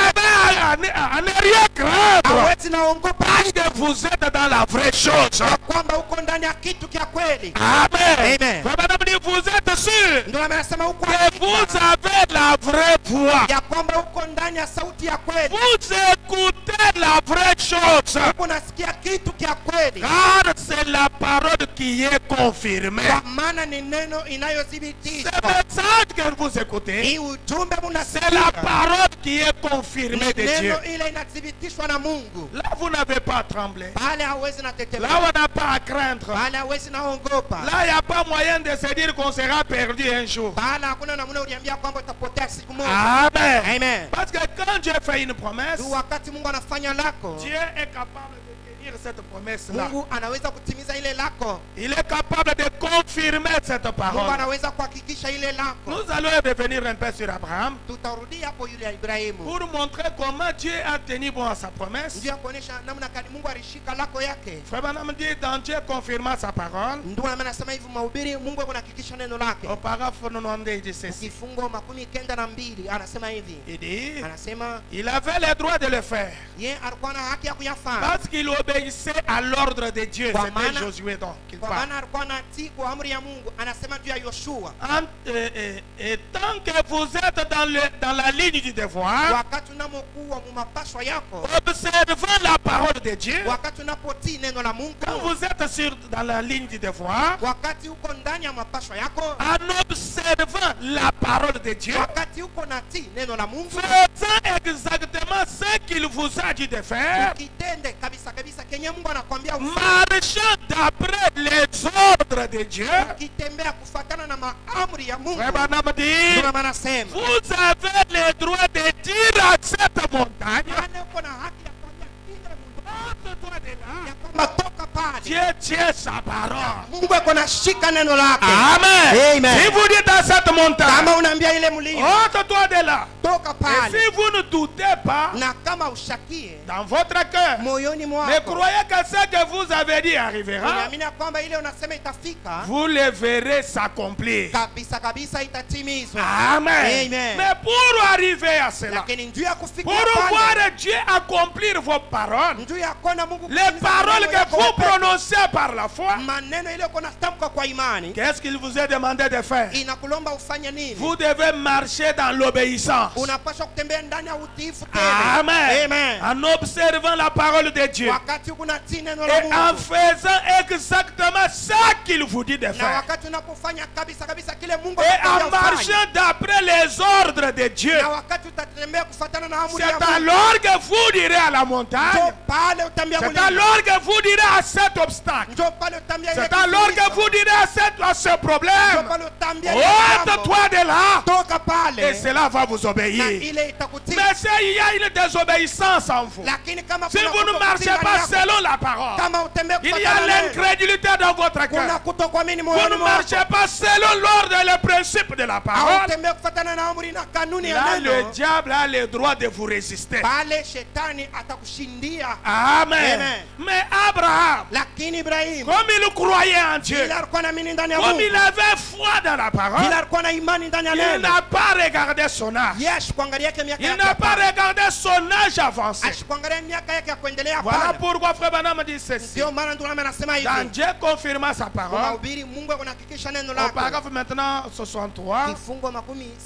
n'avez à ne rien craindre. hawezi naongopa Parce que vous êtes dans la vraie chose. ya kwamba uko ndani ya kitu kia kweli. Amen. Amen. Frère madame dit, vous êtes sûr Ndio anasema uko que vous avez la vraie voix. ya kwamba uko ndani ya sauti ya kweli. Vous écoutez la vraie chose. Uko nasikia kitu kia kweli. Car c'est la parole qui est confirmée. Kwa maana ni neno Ce inayothibitishwa. message que vous écoutez, Hii ujumbe c'est la munasikia parole qui est confirmée de Dieu. neno ile inathibitishwa na Mungu. Là, vous n'avez pas à trembler. Pale hawezi Là, natetemeka, on n'a pas à craindre. pale hawezi naongopa, Là, il n'y a pas moyen de se dire qu'on sera perdu un jour. pale hakuna namna uliambia kwamba utapotea siku moja. Amen. Amen. Parce que quand Dieu fait une promesse, Tu wakati Mungu anafanya lako, Dieu est capable de tenir cette promesse-là. Mungu anaweza kutimiza ile lako. Il est capable de confirmer cette Mungu parole. anaweza kuhakikisha ile lako. Nous allons revenir un peu sur Abraham Tutarudia hapo yule ya Ibrahimu, pour montrer comment Dieu a tenu bon à sa promesse. ndio kuonesha namna gani Mungu alishika lako yake. Frère Branham dit, dans Dieu confirma sa parole. Ndio maana nasema hivi mahubiri, Mungu anahakikisha neno lake. Au paragraphe 90, il dit ceci. Kifungo 92 anasema hivi, Il dit, anasema il avait le droit de le faire ye alikuwa na haki ya kuyafanya, parce qu'il obéissait à l'ordre de Dieu. Kwa C'était maana- Josué donc qu'il kwa parle. maana alikuwa anatii kwa amri ya Mungu. Anasema juu ya Yoshua, Et tant que vous êtes dans la ligne du devoir, wakati unamokuwa mu mapashwa yako, observant la parole de Dieu, wakati unapotii neno la Mungu, quand vous êtes dans la ligne du devoir, wakati uko ndani ya mapashwa yako, en observant la parole de Dieu, wakati uko natii neno la Mungu, faisant exactement ce qu'il vous a dit de faire, ukitende kabisa kabisa kenye Mungu anakwambia ufanye, marchant d'après les ordres de Dieu, ukitembea kufuatana na maamri ya Mungu, Frère Branham dit, ndio maana nasema vous avez le droit de dire à cette montagne, maana uko na haki ya kuambia kile Mungu ôte-toi de là. ya kwamba toka pale. Dieu tient sa parole. Mungu ako nashika neno lake. Amen. Amen. Si vous dites à cette montagne, Kama unaambia ile mlima ôte-toi de là. toka Et pale, si vous ne doutez pas na kama ushakie dans votre cœur, moyoni mais mwako, croyez que ce que vous avez dit arrivera, unaamini ya kwamba ile unasema itafika, vous le verrez s'accomplir. kabisa kabisa itatimizwa. Amen. Amen. Mais pour arriver à cela, Lakini njuu ya kufikia pour pale, voir Dieu accomplir vos paroles, njuu ya kuona Mungu les kutimiza paroles maneno que yako vous wewe, prononcez par la foi, maneno ile uko natamka kwa imani, qu'est-ce qu'il vous est demandé de faire? inakulomba ufanye nini? Vous devez marcher dans l'obéissance. Unapaswa kutembea ndani ya utiifu tele. Amen. Amen. En observant la parole de Dieu Wakati unatii neno la et en Mungu, faisant exactement ce qu'il vous dit de na faire wakati unapofanya kabisa kabisa kile Mungu et anakuambia en ufanye, marchant d'après les ordres de Dieu, na wakati utatembea kufuatana na amri ya c'est Mungu, alors que vous direz à la montagne, ndio pale utambia c'est mlima, alors que vous direz à cet obstacle, ndio pale utambia ile c'est alors que kizuizo, vous direz à ce ndio problème, pale utambia ile jambo, ôte-toi de là, toka et pale, cela va vous na obéir. ile itakutii. Mais s'il y a une désobéissance en vous, Lakini kama si kuna vous ne kutokutii marchez ndani pas yako, selon la parole, kama utembea il y a kufuatana na neno, l'incrédulité dans votre kuna cœur. kutokuamini Vous moyoni ne mwako, marchez pas selon l'ordre et le principe de la au parole. utembea kufuatana na amri na kanuni ya Là, le neno, diable a le droit de vous résister. pale shetani atakushindia. Amen. Amen. Mais Abraham, Lakini Ibrahimu comme il croyait en Dieu, bila alikuwa naamini ndani ya comme Mungu, il avait foi dans la parole, bila alikuwa na imani ndani ya il neno, n'a pas regardé son âge. yes, kuangalia yake miaka Il yake n'a pas hapana. regardé son âge avancé. Ashikuangalia miaka yake ya kuendelea Voilà hapana. pourquoi Frère Branham dit ceci. Ndio maana ndio maana anasema Quand hivi, Dieu confirma sa parole, mahubiri Mungu anahakikisha neno au lake. paragraphe maintenant 63 Kifungo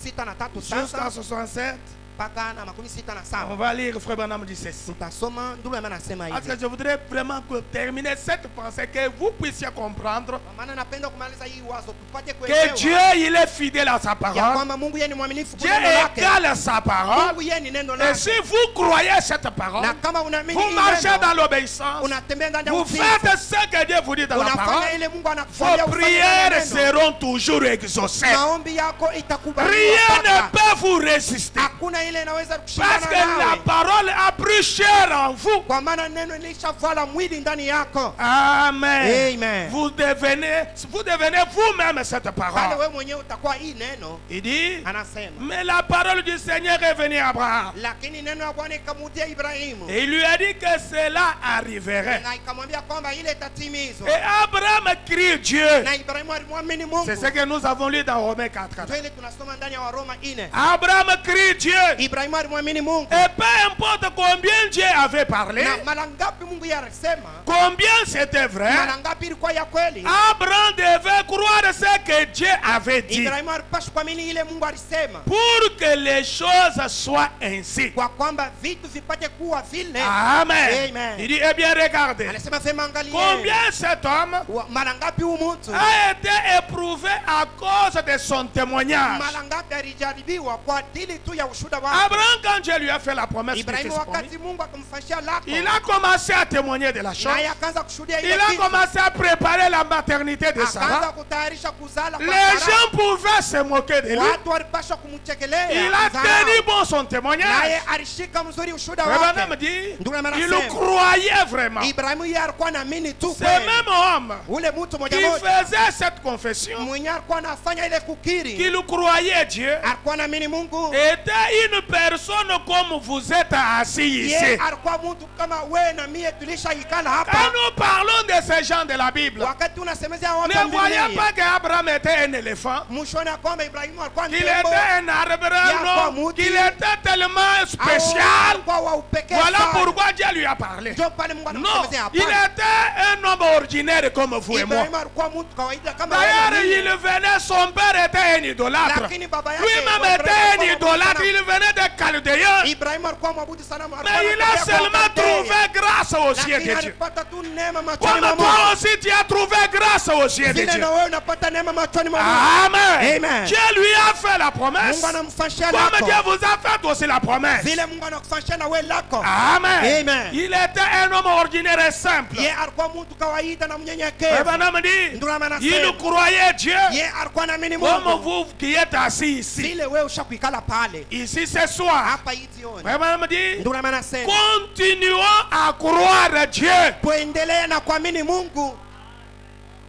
63 jusqu'à sasa 67, mpaka na 67. on va lire Frère Branham dit ceci. Tutasoma ndio maana anasema Parce que hivi. je voudrais vraiment terminer cette pensée, que vous puissiez comprendre Kwa maana napenda kumaliza hii wazo tupate que kuelewa Dieu, il est fidèle à sa ya parole. kwamba Mungu yeye ni mwaminifu Dieu kwa neno lake. égale sa parole. Mungu yeye ni neno Et lake. si vous croyez cette parole, Na kama unaamini vous hii marchez neno, dans l'obéissance, unatembea ndani ya vous utiifu, faites ce que Dieu vous dit dans la unafanya parole, ile Mungu vos anakuambia ufanye ndani prières ya neno, seront toujours exaucées. maombi yako itakubaliwa. Rien ne Baba. peut vous résister. Hakuna ile inaweza Parce kushindana que la nawe, parole a pris chair en vous. kwa maana neno lishavala mwili ndani yako. Amen. Amen. Vous devenez vous-même cette Pale parole. wewe mwenyewe utakuwa hii neno. Il dit, Anasema, mais la parole du Seigneur est venue à Abraham. lakini neno la Bwana ikamujia Ibrahimu. Et il lui a dit que cela arriverait. Na ikamwambia kwamba ile itatimizwa. Et Abraham crie Dieu. Na Ibrahimu alimwamini Mungu. C'est ce que nous avons lu dans Romains 4. Ndio ile tunasoma ndani ya Waroma 4. Abraham crie Dieu. Ibrahimu alimwamini Mungu. Et peu importe combien Dieu avait parlé, Na mara ngapi Mungu alisema, combien c'était vrai, mara ngapi ilikuwa ya kweli, Abraham devait croire ce que Dieu avait dit Ibrahimu alipaswa kuamini ile Mungu alisema, pour que les choses soient ainsi. kwa kwamba vitu vipate kuwa vile. Amen. Amen. Il dit, eh bien regardez, Anasema sema, angalia combien cet homme mara ngapi huyu mtu, a été éprouvé à cause de son témoignage. mara ngapi alijaribiwa kwa ajili tu ya ushuhuda wake. Abraham, quand Dieu lui a fait la promesse, Ibrahimu wakati Mungu akamfanyia lako, il a commencé à témoigner de la chose. naye akaanza kushuhudia ile Il a kitu. commencé à préparer la maternité de Akaanza Sarah. kutayarisha kuzala kwa Les Sara. gens pouvaient se moquer de lui. Watu walipaswa kumchekelea. Il a tenu bon son témoignage. naye alishika mzuri ushuhuda Abraham wake. dit, Ndio maana il anasema, croyait vraiment. Ibrahimu yeye alikuwa anaamini tu Ce kweli. même homme Ule mtu moja qui moja faisait cette confession, mwenye alikuwa anafanya ile kukiri, qu'il croyait Dieu, alikuwa anaamini Mungu. était une personne comme vous êtes assis Yeye ici. alikuwa mtu kama wewe na mie tulishaikala Quand hapa. nous parlons de ces gens de la Bible, Wakati unasemezea watu ne wa voyez Biblia, pas qu'Abraham était un éléphant, mwishoni ya kwamba Ibrahimu alikuwa qu'il tembo, était un arbre, non, qu'il était tellement spécial. alikuwa wa upekee Voilà sana. pourquoi Dieu lui a parlé. Ndio pale Mungu Non, anamsemezea il hapana. était un homme ordinaire comme vous et moi. Ibrahimu alikuwa mtu kawaida kama wewe na D'ailleurs, mimi. il venait, son père était un idolâtre. Lakini baba yake Lui-même était un idolâtre, il venait des Chaldéens. Ibrahimu alikuwa mwabudu sana. Mais il a seulement trouvé grâce aux yeux de Dieu. alipata tu neema machoni mwa Comme Mungu. toi aussi, tu as trouvé grâce aux yeux de Vile Dieu. na wewe unapata neema machoni mwa Mungu. Amen. Amen. Dieu lui a fait la promesse. Mungu anamfanyia Comme lako. Dieu vous a fait aussi la promesse. Vile Mungu anakufanyia na wewe lako. Amen. Amen. Il était un homme ordinaire et simple. Yeye alikuwa mtu kawaida na Et mnyenyekevu. Abraham dit, Ndio maana il nasema, croyait Dieu yeye alikuwa anaamini comme Mungu. vous qui êtes assis ici. Vile wewe ushakuikala pale. Ici ce soir. Hapa hii jioni. Abraham dit, Ndio maana nasema, continuons à croire Dieu. tuendelee na kuamini Mungu.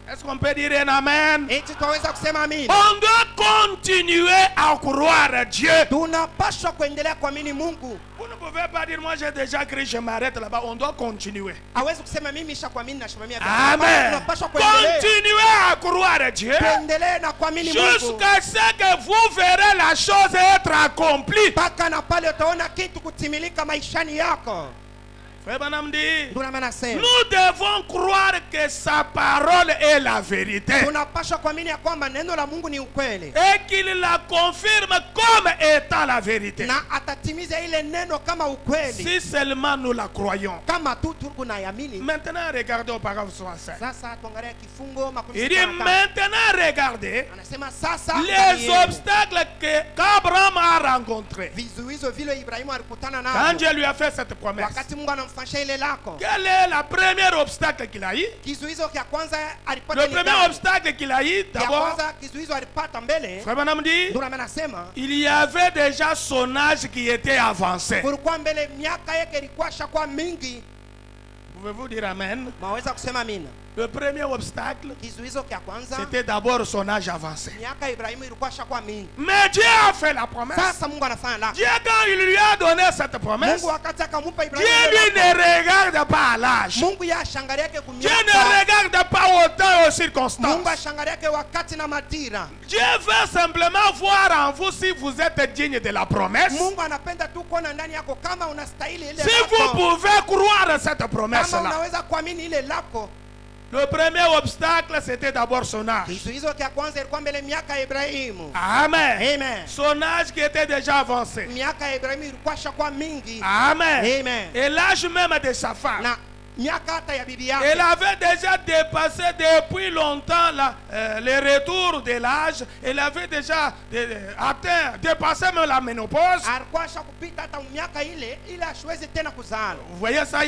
Est-ce qu'on peut dire un amen? Eti tunaweza kusema amina. On doit continuer à croire Dieu. Tunapaswa kuendelea kuamini Mungu. Vous ne pouvez pas dire, moi j'ai déjà crié, je m'arrête là-bas. On doit continuer. Hawezi kusema mimi nishakuamini na shimamia. Amen. Tunapaswa kuendelea. Continuez à croire Dieu Tuendelee na kuamini Mungu. jusqu'à ce que vous verrez la chose être accomplie. Mpaka na pale utaona kitu kutimilika maishani yako. Frère Branham dit, Ndio maana nasema, nous devons croire que sa parole est la vérité tunapaswa kuamini ya kwamba neno la Mungu ni ukweli. et qu'il la confirme comme étant la vérité. Na atatimiza ile neno kama ukweli. Si seulement nous la croyons. Kama tu tunayamini. Maintenant, regardez au paragraphe 65. Sasa tuangalia kifungo makumi Il dit sita na tano. maintenant, regardez Anasema sasa les angalieni obstacles qu'Abraham a rencontrés vizuizo vile Ibrahimu alikutana quand navyo. Dieu lui a fait cette promesse. Wakati Mungu anamfanyia ile lako. Quel est le premier obstacle qu'il a eu? Kizuizo kia kwanza alipata Le ni premier gani? obstacle qu'il a eu, Kia d'abord, kwanza kizuizo alipata mbele. Frère Branham dit, Ndio maana nasema il y avait déjà son âge qui était avancé. kulikuwa mbele miaka yake ilikuwa shakuwa mingi. Pouvez-vous dire amen? Maweza kusema amina. Le premier obstacle, Kizuizo kia kwanza c'était d'abord son âge avancé. miaka Ibrahimu ilikuwa shakuwa mingi. Mais Dieu a fait la promesse. Sasa Mungu anafanya lako. Dieu, quand il lui a donné cette promesse, Mungu wakati akamupa Dieu Ibrahimu ile lui lako, ne regarde pas à l'âge. Mungu ya shangaria yake Dieu ne kumiaka. regarde pas au temps et aux Mungu circonstances. ashangaria yake wakati na majira. Dieu veut simplement voir en vous si vous êtes digne de la promesse. Mungu anapenda tu kuona ndani yako kama unastahili ile Si vous lako. pouvez croire à cette Kama promesse-là. unaweza kuamini ile lako. Le premier obstacle, c'était d'abord son âge. Kizuizo kia kwanza ilikuwa mbele miaka ya Ibrahimu. Amen. Amen. Son âge qui était déjà avancé. Miaka ya Ibrahimu ilikuwa shakuwa mingi. Amen. Amen. Et l'âge même de sa femme. Na miaka hata ya bibi Elle yake. avait déjà dépassé depuis longtemps le retour de l'âge. Elle avait déjà atteint, dépassé même la ménopause. Alikuwa ashakupita hata miaka ile ashwezi tena kuzala. Vous voyez ça,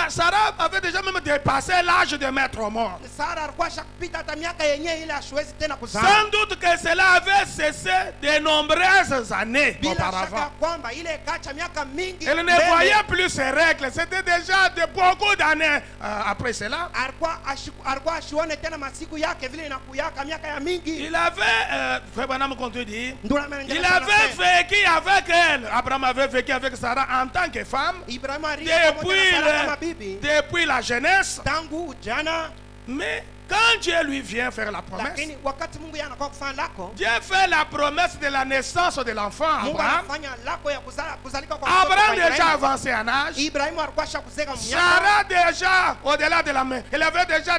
Sarah avait déjà même dépassé l'âge de mettre au monde. Sara alikuwa ashakupita hata miaka yenyewe ashwezi tena kuzala. Sans doute que cela avait cessé de nombreuses années Bila shaka auparavant. kwamba ile kacha miaka mingi. Elle ne voyait plus ses règles. C'était déjà de beaucoup d'années après cela. Alikuwa ashione tena masiku yake vile inakuyaka miaka ya mingi. Il avait, Frère Branham contredit, Ndura il avait vécu avec elle. Abraham avait vécu avec Sarah en tant que femme Ibrahim aliishi pamoja na Sara kama bibi depuis la jeunesse. tangu ujana. Mais quand Dieu lui vient faire la promesse, Lakini wakati Mungu anakuwa kufanya lako, Dieu fait la promesse de la naissance de l'enfant Mungu Abraham. anafanya lako ya kuzalika kwa Abraham mtoto. déjà avancé en âge. Ibrahim alikuwa shakuzeka miaka. Sarah déjà au-delà de la main. Elle avait déjà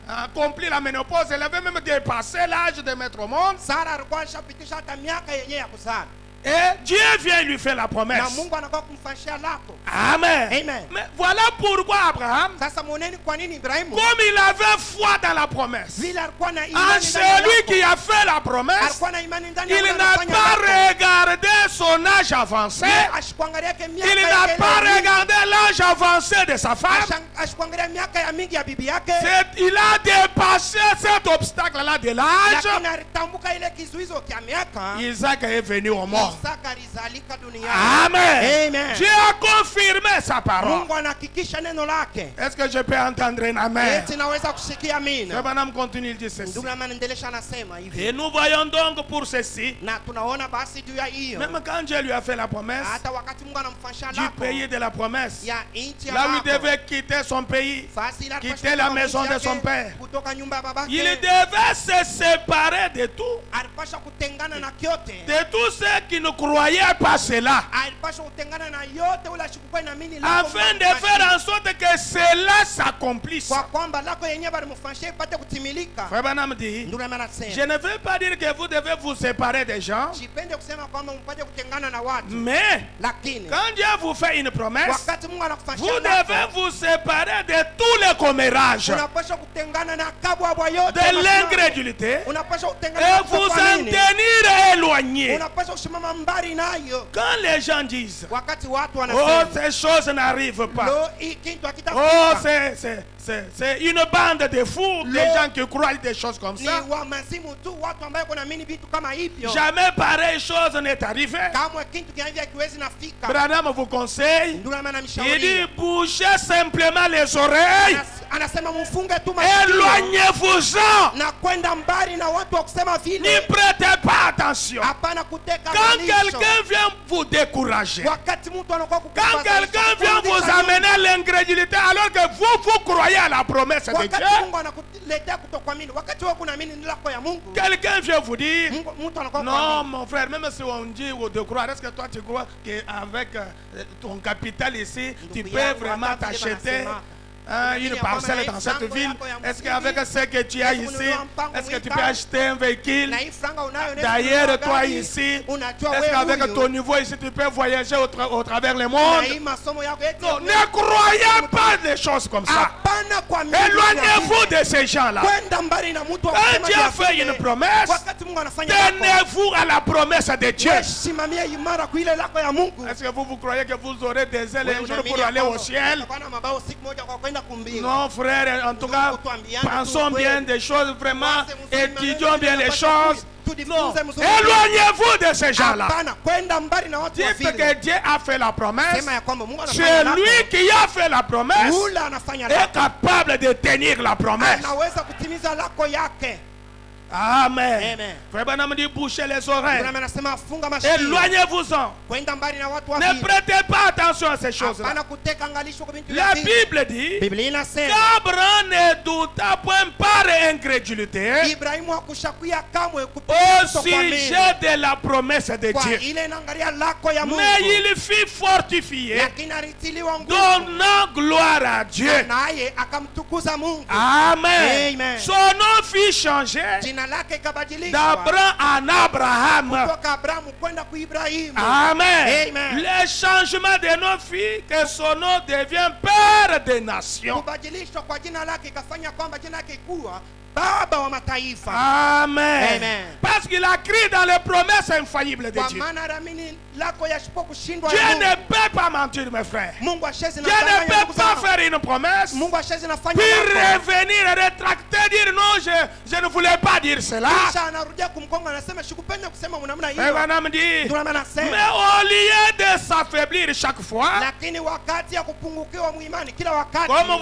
accompli la ménopause. Elle avait même dépassé l'âge de mettre au monde. Sara alikuwa shapitisha hata miaka yenyewe ya kuzala. Et Dieu vient lui faire la Na promesse. Mungu anakuwa kumfanyia lako. Amen. Amen. Mais voilà pourquoi Abraham, Sasa muoneni kwa nini Ibrahim comme il avait foi dans la promesse, vile alikuwa na en imani ndani celui yako. qui a fait la promesse, Alikuwa na imani ndani il yako, n'a anafanya pas lako. regardé son âge avancé. Yeye ashikuangalia ke miaka Il yake n'a pas ile. regardé l'âge avancé de sa femme. Ashikuangalia miaka ya mingi ya bibi yake. Il a dépassé cet obstacle-là de l'âge. Lakini alitambuka ile kizuizo kia miaka. Isaac est venu au monde. Isaka alizalika duniani. Amen. Amen. Dieu a confirmé sa parole. Mungu anahakikisha neno lake. Est-ce que je peux entendre un amen? Eti naweza kusikia amina. Abraham continue, il dit ceci. Ndugu na anaendelea anasema hivi. Et nous voyons donc pour ceci, Na tunaona basi juu ya hiyo. même quand Dieu lui a fait la promesse, Hata wakati Mungu anamfanyia du lako pays de la promesse, ya nchi ya là où il lako. devait quitter son pays, Fasi ila quitter la maison de son père, kutoka nyumba ya babake. il devait se séparer de tout, Alipasha kutengana na kyote. de tous ceux qui ne croyaient pas cela, Alipasha kutengana na yote ule ashikuwa na mini lako. afin de faire en sorte que cela s'accomplisse. kwa kwamba lako yenyewe balimfanyia ipate kutimilika. Frère Branham dit, Ndugu anasema. je ne veux pas dire que vous devez vous séparer des gens, Sipende kusema kwamba mpate kutengana na watu. mais Lakini quand Dieu vous fait une promesse, wakati Mungu anakufanyia vous devez vous séparer de tous les commérages, unapaswa kutengana na kabwa yote. de l'incrédulité, Unapaswa kutengana et na vous en kutokuamini. tenir éloigné. Unapaswa kusimama mbali nayo. Quand les gens disent, Wakati watu oh, wanasema ces choses n'arrivent pas, lo hii kitu oh, hakitafika. c'est une bande de fous, les gens qui croient des choses comme Ni ça. wa mazimu tu watu ambao kunaamini vitu kama hivyo. Jamais pareille chose n'est arrivée. Kamwe kitu kingine hakiwezi nafika. Branham vous conseille, Ndio maana il dit, namshauri. bouchez simplement les oreilles, Anasema mfunge tu masikio éloignez-vous-en, na kwenda mbali na watu wa kusema n'y vile. prêtez pas attention. Hapana kuteka Quand malisho. quelqu'un vient vous décourager, Wakati mtu anakuwa quand quelqu'un vient vous amener l'incrédulité alors que vous croyez à la promesse de wakati Dieu, Mungu anakuletea kutokuamini, wakati wewe kunaamini ni lako ya Mungu, quelqu'un vient vous dire, mtu anakuwa non kuamini. mon frère, même si on dit de croire, est-ce que toi tu crois qu'avec ton capital ici, tu peux vraiment t'acheter une parcelle dans cette ville? Est-ce qu'avec ce que tu as ici, est-ce que tu peux acheter un véhicule? Na hii franga unayo D'ailleurs, toi ici, unajua est-ce wewe qu'avec huyu, ton niveau ici, tu peux voyager au travers le na monde? hii masomo yako eti Non, ne croyez pas des choses comme ça. hapana kuamini. Éloignez-vous de ces gens-là. Kwenda mbali na mtu wa Quand kusema Dieu vya fait vile. une promesse, Wakati Mungu anafanya lako, tenez-vous à la promesse de Dieu. wewe simamia imara kwa ile lako ya Mungu. Est-ce que vous croyez que vous aurez des ailes Wewe un jour unaamini pour ya aller au kwamba ciel? utakuwa na mabao siku moja kwa kwenda kumbingu. Non, frère, en tout cas, pensons bien des choses, vraiment, étudions bien les choses. Non, éloignez-vous de ces gens-là. Hapana kwenda mbali na watu wa Dites que vile. Dieu a fait la promesse. Sema ya kwamba Mungu anafanya C'est lako. lui qui a fait la promesse, Yule anafanya est lako. capable de tenir la promesse. Anaweza kutimiza lako yake. Amen. Amen. Frère Branham dit, bouchez les oreilles. Kuna anasema funga masikio. Éloignez-vous-en. Kwenda mbali na watu wa Ne vile. prêtez pas attention à ces choses-là. Hapana kuteka angalisho kwa vitu La vya vile. Bible dit Biblia inasema qu'Abraham ne douta point par incrédulité Ibrahimu hakushakuya kamwe au kupitia sujet de la promesse de kwa Dieu. ile inaangalia lako ya Mungu. Mais il fut fortifié, Lakini alitiliwa nguvu. donnant gloire à Dieu. Naye akamtukuza Mungu. Amen. Amen. Son nom fut changé Jina jina lake ikabadilishwa d'Abraham en Abraham. kutoka Abrahamu kwenda kwa Ibrahimu. Amen. Amen. Le changement de nos filles, que son nom devient Père des nations. Kubadilishwa kwa jina lake ikafanya kwamba jina lake kuwa Baba wa mataifa. Amen. Amen. Parce qu'il a crié dans les promesses infaillibles de Kwa Dieu. maana ramini lako yasipo kushindwa Dieu na ne Mungu. peut pas mentir, mes frères. Mungu ashezi na Dieu ne danganya peut ndugu pas zangu. faire une promesse, Mungu ashezi nafanya puis mambo. revenir et rétracter, dire non, je ne voulais pas dire cela. Kisha anarudia kumkonga anasema shikupenda kusema namna Et hiyo. madame dit, Ndio maana mais nasema. au lieu de s'affaiblir chaque fois, Lakini wakati ya kupungukiwa muimani kila wakati. comme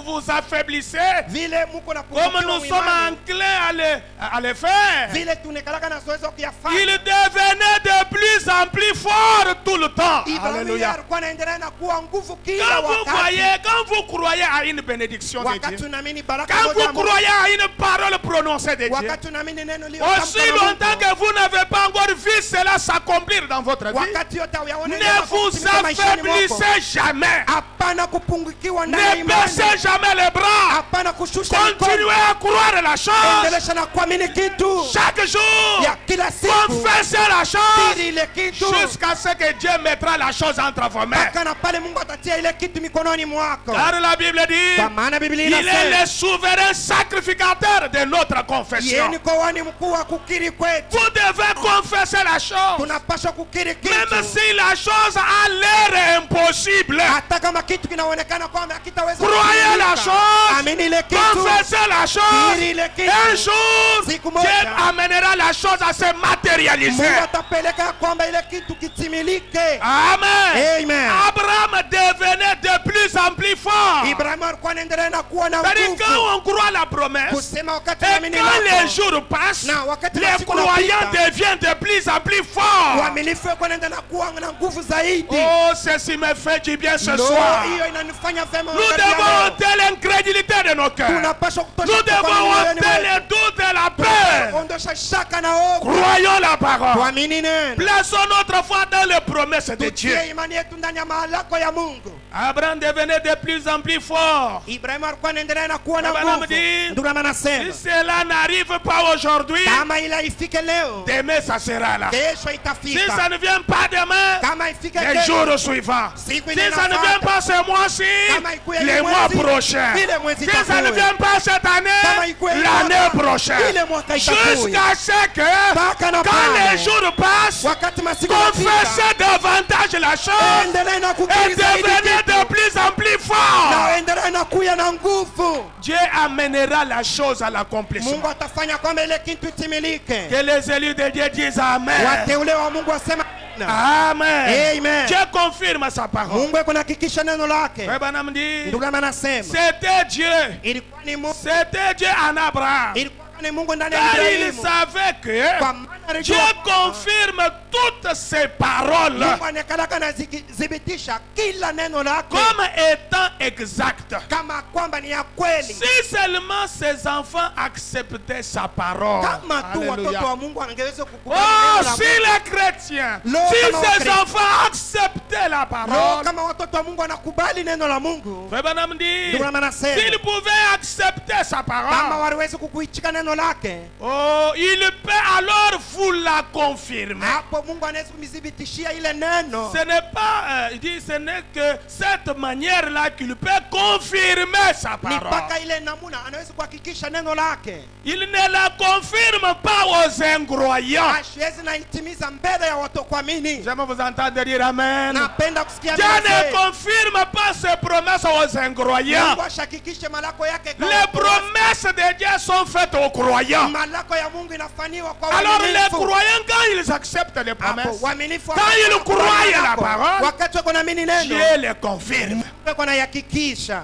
vous affaiblissez, Vile muko na comme kupungukiwa nous sommes muimani. enclins à le faire, Vile tunekalaka na zoezi il kuyafanya. devenait de plus en plus fort tout le temps. Ibrahimu Alléluia. alikuwa anaendelea na kuwa nguvu kila Quand vous wakati. voyez, quand vous croyez à une bénédiction de Wakati Dieu, tunaamini baraka quand moja vous ya Mungu. croyez à une parole prononcée de Dieu, Wakati tunaamini neno aussi longtemps que vous n'avez pas encore vu cela s'accomplir dans votre vie, wakati yote uyaone ne vous affaiblissez jamais. hapana kupungukiwa ndani ya Ne imani. baissez jamais les bras. Hapana kushusha Continuez mikono. à croire la chose. Endelesha na kuamini kitu Chaque jour, ya kila siku. confessez la chose Siri ile kitu jusqu'à ce que Dieu mettra la chose entre vos mains. mpaka na pale Mungu atatia ile kitu mikononi mwako. Car la Bible dit, Kwa maana Biblia il est inasema le souverain sacrificateur de notre confession. yeye ni kwani mkuu wa kukiri kwetu. Vous devez confesser la chose, Tunapaswa kukiri même kitu si la chose a l'air impossible. hata kama kitu kinaonekana kwamba hakitaweza. Croyez la chose, Amini ile kitu. confessez la chose. Kiri ile kitu. Un jour, Siku Dieu moja amènera la chose à se matérialiser. Mungu atapeleka kwamba ile kitu kitimilike. Amen. Amen. Abraham devenait de plus en plus fort. Ibrahimu alikuwa anaendelea na kuwa na C'est-à-dire, nguvu. quand on croit la promesse, Kusema wakati et unaamini quand les lako. jours passent, Na wakati les masiku croyants yanapita, deviennent de plus en plus forts. uaminifu wako unaenda na kuwa na nguvu zaidi. Oh, ceci me fait du bien ce Ndio soir. hiyo inanifanya vema Nous wakati ya devons leo. ôter l'incrédulité de nos cœurs. Tunapaswa kutosha Nous kutoka devons mioyoni ôter mwetu. les doutes et la peur. Ondosha shaka na hofu. Croyons la parole. Tuamini neno. Plaçons notre foi dans les promesses de Dieu. Tutie imani yetu ndani ya malako ya Mungu. Abraham devenait de plus en plus fort. Ibrahimu alikuwa anaendelea na kuwa na Abraham nguvu. dit, Ndio maana si nasema cela n'arrive pas aujourd'hui, kama ila ifike leo, demain ça sera là. kesho Si ça itafika. ne vient pas demain, Kama ifike les kesho, jours suivants. siku Si ça ne inayofuata. vient pas ce mois-ci, Kama ikuwe les ile mois mwezi, prochains. ile mwezi Si ça ne itakuwe. vient pas cette Kama année, ikuwe ile l'année mwaka, prochaine. ile mwaka itakuwe. Jusqu'à ce que, Mpaka na quand pale. les jours passent, Wakati masiku yanapita, confessez davantage la chose endelea na et kukiri zaidi devenez kitu. de plus en plus fort. Na endelea na kuya na nguvu. Dieu amènera la chose à l'accomplissement. Mungu atafanya kwamba ile kitu itimilike. Que les élus de Dieu disent Amen. Wateule wa Mungu wasema Amen. Amen. Dieu confirme sa parole. Mungu yuko nahakikisha neno lake. Frère Branham dit, Ndugu anasema c'était Dieu. ilikuwa ni Mungu, C'était Dieu en Abraham. ilikuwa ni Mungu ndani ya Car il Ibrahimu. savait que Kwa maana Dieu alijua confirme toutes ses paroles Mungu anakalaka na zibitisha kila neno lake comme étant exactes. kama kwamba ni ya kweli. Si seulement ses enfants acceptaient sa parole. Kama tu watoto Alléluia. wa Mungu angeweza kukubali Oh, neno la si Mungu. les chrétiens, Lo, si kama ses Wakristo. enfants acceptaient la No, parole, kama watoto wa Mungu wanakubali neno la Mungu, Frère Branham dit, ndugu anasema s'il pouvait accepter sa kama parole, waliweza kukuichika neno lake, oh, il peut alors vous la confirmer. hapo Mungu anaweza kumithibitishia ile neno. Ce n'est pas, il dit, ce n'est que cette manière-là qu'il peut confirmer sa Ni parole. mpaka ile namuna anaweza kuhakikisha neno lake. Il ne la confirme pas aux incroyants. Hasiwezi na itimiza mbele ya watu kuamini. J'aime vous entendre dire Amen. Napenda kusikia Dieu neno ne lake. confirme pas ses promesses aux incroyants. Mungu ashakikishe malako yake kwa Les watu wake. promesses de Dieu sont faites aux croyants. Malako ya Mungu inafanywa kwa Alors les waaminifu. croyants, quand ils acceptent les Hapo promesses, waaminifu quand ils croient la parole, wakati wako naamini Dieu neno, les confirme. wako nayakikisha.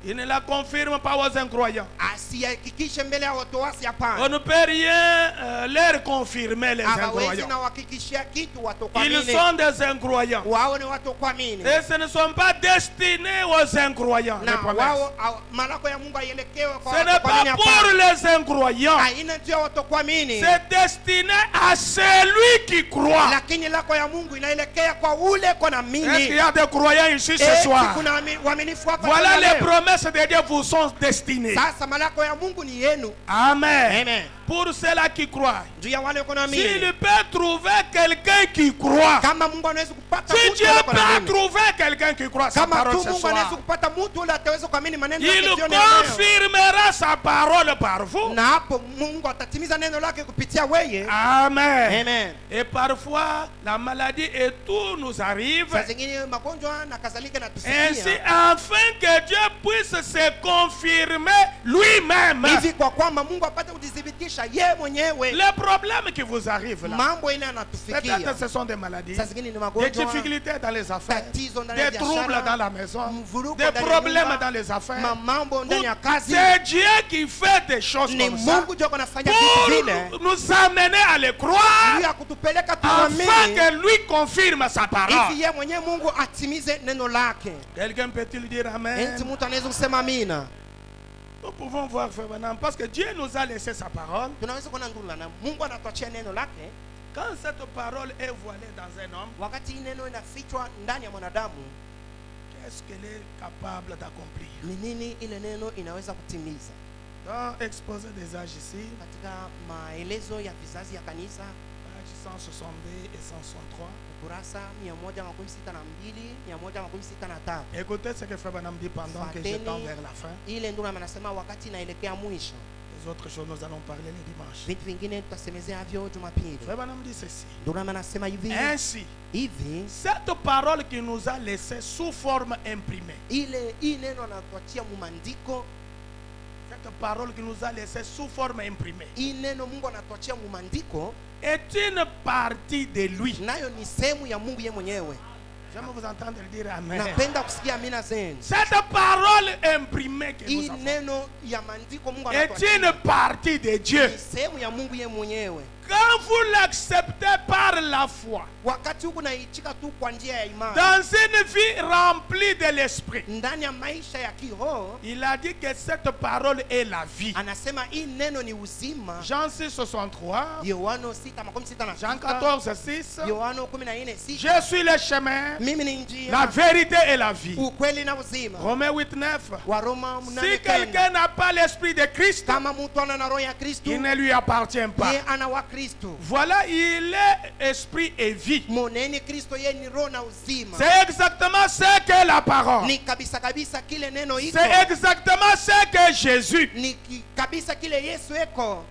Il ne la confirme pas aux incroyants. Asihakikishe mbele ya watu wasi, hapana. On ne peut rien leur confirmer, les Hawawezi incroyants. na wahakikishia kitu watu Ils kuamini. sont des incroyants. Wao ni watu kuamini. Et ce ne sont pas destinés aux incroyants. Les Na promesses. wao malako ya Mungu aielekewe kwa Ce watu n'est kuamini, pas pour hapana. les incroyants. Haina ndio watu kuamini. C'est destiné à celui qui croit. Lakini lako ya Mungu inaelekea kwa ule kwa Est-ce qu'il y naamini. a des croyants ici ce soir? Kuna waaminifu hapa. Voilà leo. les promesses de Dieu vous sont destinées. Sasa malako ya Mungu ni yenu. Amen. Amen. pour ceux-là qui croient. juu ya wale wako naamini. S'il peut trouver quelqu'un qui croit, Kama Mungu anaweza kupata si mtu Dieu yule kwa peut naamini. trouver quelqu'un qui croit sa Kama parole tu ce Mungu anaweza soir, kupata mtu yule ataweza kuamini maneno il yake jioni ya leo. confirmera sa parole par vous. Na hapo Mungu atatimiza neno lake kupitia wewe. Amen. Amen. Et parfois, la maladie et tout nous arrive. Saa zingine magonjwa na kadhalika na Ainsi, tusikia. afin que Dieu puisse se confirmer lui-même. Hivi kwa kwamba Mungu apate kujithibitisha yeye mwenyewe. Les problèmes qui vous arrivent là, Mambo ile yanatufikia. peut-être ce sont des maladies, Saa zingine ni des magonjwa, difficultés dans les affaires, tatizo ndani ya des troubles biashara, dans la maison, mvurugo des ndani ya problèmes nyumba, dans les affaires. mambo ndani ya kazi. C'est Dieu qui fait des choses Ni comme ça Mungu ndio anafanya vitu vile pour nous amener à le croire, ili akutupeleka afin tuamini. que lui confirme sa parole. Hivi yeye mwenyewe Mungu atimize neno lake. Quelqu'un peut-il dire Amen? Enti mtu anaweza kusema amina. Nous pouvons voir Frère Branham parce que Dieu nous a laissé sa parole. Tunaweza kuona ndula na Mungu anatuachia neno lake. Quand cette parole est voilée dans un homme, Wakati hii neno inafichwa ndani ya mwanadamu, qu'est-ce qu'elle est capable d'accomplir? ni nini ile neno inaweza kutimiza? Dans Exposé des âges ici, Katika maelezo ya vizazi ya kanisa, pages 162 et 163, kurasa 162, 163. écoutez ce que Frère Branham dit pendant que je tends vers la fin. Ile ndio anasema wakati inaelekea mwisho. Les autres choses, nous allons parler le dimanche. Vitu vingine tutasemezea vyo Jumapili. Frère Branham dit ceci. Ndio anasema hivi. Ainsi, cette parole qui nous a laissé sous forme imprimée, hii neno anatuachia mumandiko. cette parole qui nous a laissé sous forme imprimée, Hii neno Mungu anatuachia mumandiko, est une partie de lui. nayo ni sehemu ya Mungu yeye mwenyewe. J'aime vous entendre dire Amen. Napenda kusikia amina zenu. Cette parole imprimée que Hii nous avons neno ya maandiko Mungu est anatuachia une partie de Dieu. ni sehemu ya Mungu yeye mwenyewe. Quand vous l'acceptez par la foi, Wakati huku naichika tu kwa njia ya imani, dans une vie remplie de l'esprit, ndani ya maisha ya kiroho, il a dit que cette parole est la vie. anasema hii neno ni uzima. Jean 6, 63, Yohana 6:66, Jean 14, 6. Yohana 14:6. Je suis le chemin, Mimi ni njia, la vérité et la vie. ukweli na uzima. Romains 8, 9. Waroma Si 8:9. quelqu'un n'a pas l'esprit de Christ, Kama mtu ana na roho ya Kristo, il ne lui appartient pas. yeye ana wa Kristo. Voilà, il est esprit et vie. Moneni Kristo, yeye ni roho na uzima. C'est exactement ce que la parole. Ni kabisa kabisa kile neno iko. C'est exactement ce que Jésus. Ni kabisa kile Yesu eko.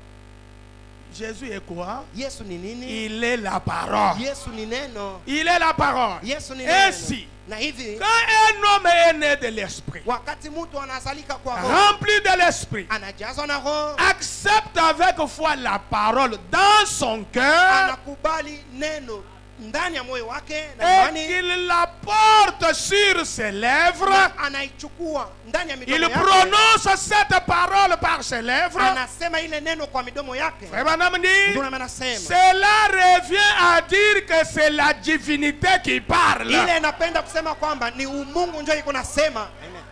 Jésus est quoi? Yesu ni nini? Il est la parole. Yesu ni neno. Il est la parole. Yesu ni neno. Ainsi, Na hivi quand un homme est né de l'esprit, wakati mtu anazalika kwa roho, rempli de l'esprit, anajazwa na roho, accepte avec foi la parole dans son cœur anakubali neno ndani ya moyo wake na et imani, qu'il la porte sur ses lèvres, na anaichukua ndani ya midomo il yake, prononce cette parole par ses lèvres. anasema ile neno kwa midomo yake. Frère Branham dit, Ndio anasema cela revient à dire que c'est la divinité qui parle. ile inapenda kusema kwamba ni umungu ndio iko nasema.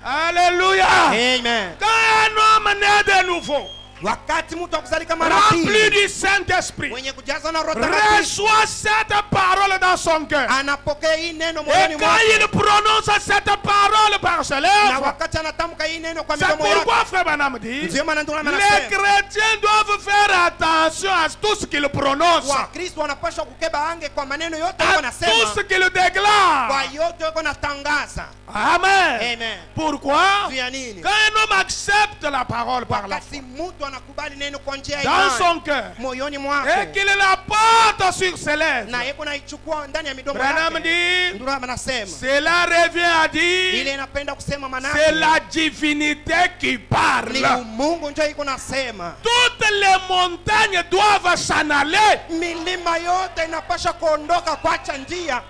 Alléluia. Amen. Quand un homme naît de nouveau, Wakati mtu akuzalika mara rempli pili, du Saint-Esprit, mwenye kujaza na roho Takatifu, reçoit cette parole dans son cœur. anapokea hii neno Et moyoni quand mwake, il prononce cette parole par ses na lèvres, wakati anatamka hii neno kwa c'est midomo yake, pourquoi Frère Branham dit, ndio maana ndio les anasema chrétiens doivent faire attention à tout ce qu'ils prononcent, Wakristo wanapaswa kukeba ange kwa maneno yote à wako tout nasema, ce qu'ils kwa déclarent. yote wako natangaza. Amen. Amen. Pourquoi? Juu ya nini? Quand un homme accepte la parole par la foi Wakati mtu anakubali neno kwa njia ya dans imani son cœur moyoni et mwake, qu'il la porte sur ses lèvres, na yeye kunaichukua ndani ya midomo Branham yake, dit, ndio anasema cela revient à dire, ile inapenda kusema c'est manake la divinité qui parle. ni umungu ndio iko nasema. Toutes les montagnes doivent s'en aller. Milima yote inapasha kuondoka kuacha njia.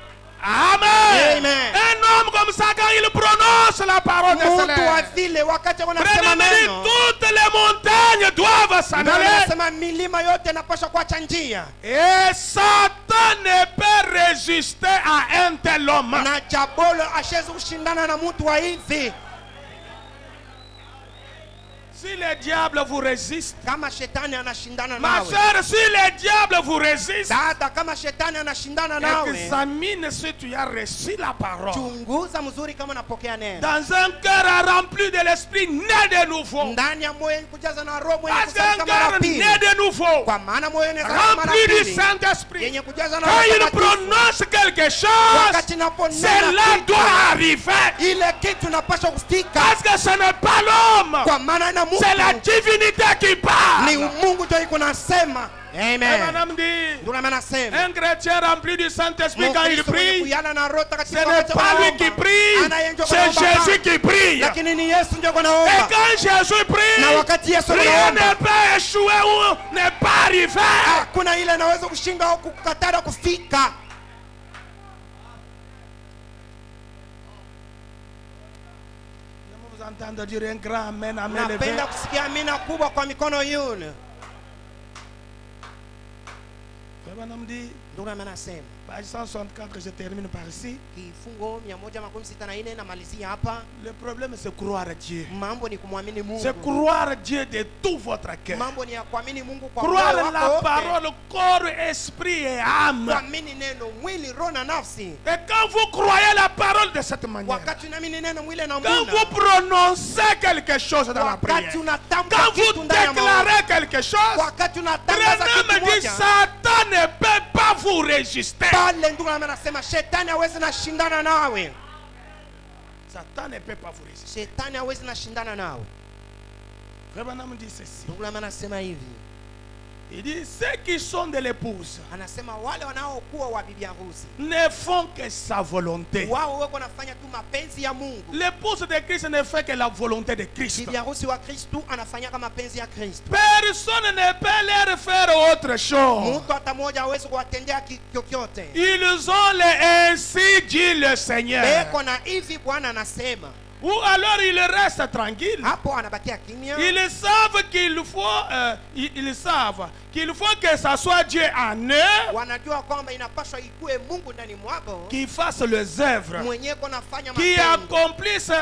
Amen. Amen. Un homme comme ça, quand il prononce la parole de Mtu wa cela, vile wakati anasema Branham dit, neno, toutes les montagnes doivent s'en ndio aller. anasema milima yote inapasha kuacha njia, Et Satan ne peut résister à un tel homme. na jabolo ashezi kushindana na mtu wa hivi. Si le diable vous résiste, kama shetani anashindana ma nawe, soeur, si le diable vous résiste, dada, kama shetani anashindana nawe, examine si tu as reçu la parole. chunguza mzuri kama unapokea neno. Dans un cœur rempli de l'esprit né de nouveau. Ndani ya moyo kujaza na roho mwenye Parce kuzalika qu'un mara cœur pili. né de nouveau, Kwa maana moyo ni mara rempli du pili. Saint-Esprit, Yenye kujaza na quand Roho il Mtakatifu. prononce quelque chose, Wakati naponena cela kitu, doit arriver. ile kitu napaswa kusikika. Parce que ce n'est pas l'homme, Kwa maana ina Mungu. c'est la divinité qui parle. Ni Mungu ndio iko nasema. Et Amen. madame dit, Ndio maana nasema. un chrétien rempli du Saint-Esprit, quand il Mkristo mwenye prie, kuyana na Roho ce Takatifu n'est wakati pas lui anaomba. qui prie, Anayenjoka c'est naomba Jésus Baba. qui prie. Lakini ni Yesu ndio Et anaomba. quand Jésus prie, Na wakati Yesu rien anaomba, ne peut échouer ou ne pas arriver. hakuna ile inaweza kushinda au kukataa kufika. Je vous entendre dire un grand amen, amen. Napenda kusikia amina kubwa kwa mikono yule. Madame dit, Ndio maana nasema. page 164, je termine par ici. Kifungo 164 namalizia hapa. Le problème c'est croire à Dieu. Mambo ni kumwamini Mungu. C'est croire à Dieu de tout votre cœur. Mambo ni ya kuamini Mungu kwa Croire moyo la wako. parole, corps, esprit et âme. Kuamini neno mwili, roho na nafsi. Et quand vous croyez la parole de cette manière, Wakati unaamini neno mwili na quand mbuna. vous prononcez quelque chose dans la prière, Wakati unatamka quand kitu vous ndani ya maombi. déclarez quelque chose, Wakati unatangaza kitu Branham dit moja. Satan ne peut pas vous résister. Pale ndugu anasema shetani hawezi na shindana nawe. Satan ne peut pas vous résister. Shetani hawezi na shindana nawe. Branham dit ceci. Ndugu anasema hivi. Il dit ceux qui sont de l'épouse Anasema wale wanaokuwa wa bibi harusi. ne font que sa volonté. Wao wako wanafanya tu mapenzi ya Mungu. L'épouse de Christ ne fait que la volonté de Christ. Bibi harusi wa Kristo anafanya kama mapenzi ya Kristo. Personne ne peut leur faire autre chose. Mtu hata mmoja hawezi kuwatendea kyokyote. Ils ont le ainsi dit le Seigneur. Beko na hivi Bwana anasema. Ou alors ils restent tranquilles. Hapo anabakia kimya. Ils savent qu'il faut que ça soit Dieu en eux Wanajua kwamba inapaswa ikue Mungu ndani mwako. qui fasse les œuvres, Mwenyewe konafanya qui matendo. accomplisse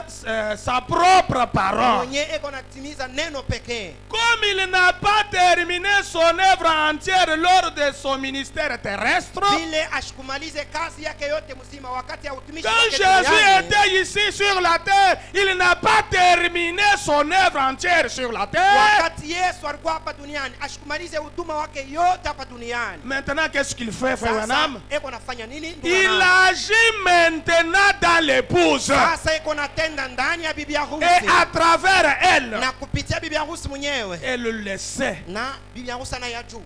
sa propre parole. Mwenyewe konatimiza neno pekee. Comme il n'a pas terminé son œuvre entière lors de son ministère terrestre, Vile ashikumalize kazi yake yote mzima wakati ya utumishi quand wake Jésus duniani. était ici sur la terre, il n'a pas terminé son œuvre entière sur la terre. Wakati Yesu alikuwa hapa duniani, ashikumalize huduma wake yote hapa duniani. Maintenant, qu'est-ce qu'il fait, frère Sasa Branham? eko nafanya nini? Ndugu Il Branham? agit maintenant dans l'épouse Sasa eko natenda ndani ya bibi harusi. et à travers elle. Na kupitia bibi harusi mwenyewe. Elle le sait. Na bibi harusi anayajua.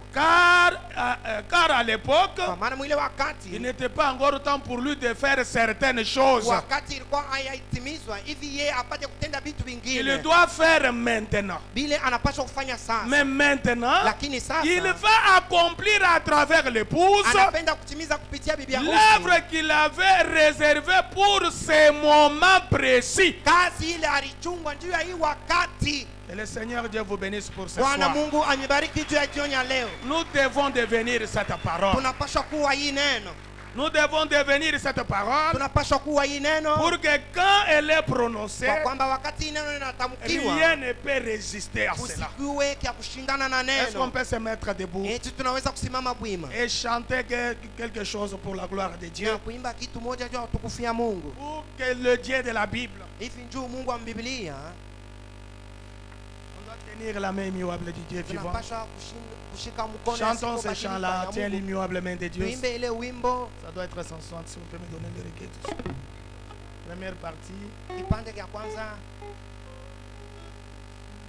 Car à l'époque, Kwa maana mwile il wakati n'était pas encore temps pour lui de faire certaines choses. wakati ilikuwa haitimizwa hivi yeye apate kutenda vitu Il vingine. doit faire maintenant. Bile anapaswa kufanya sasa. Mais maintenant, Lakini sasa il va accomplir à travers l'épouse anapenda kutimiza kupitia bibi harusi. l'œuvre qu'il avait réservée pour ces moments précis. Kazi ile alichungwa juu ya hii wakati. Que le Seigneur Dieu vous bénisse pour ce Bwana soir. Mungu amebariki juu ya jioni ya leo. Nous devons devenir cette parole. Tunapaswa kuwa hii neno. Nous devons devenir cette parole Tunapaswa kuwa hii neno. pour que quand elle est prononcée, Kwa kwamba wakati hii neno linatamkiwa rien ne peut résister à cela. kusikiwe kia kushindana na Est-ce qu'on neno. peut se mettre debout Eti tunaweza kusimama bwima et chanter quelque chose pour la gloire de Dieu? na kuimba kitu moja juu ya utukufu ya Mungu. Pour que le Dieu de la Bible, Hivi njoo Mungu wa Biblia, on doit tenir la main immuable du Dieu vivant. tunapaswa kushika mkono ya Chantons siku ce chant-là, badilika tiens ya Mungu. l'immuable main de Dieu. Tuimbe ile wimbo Ça doit être 160, si vous pouvez me donner le requête. Première partie. kipande cha kwanza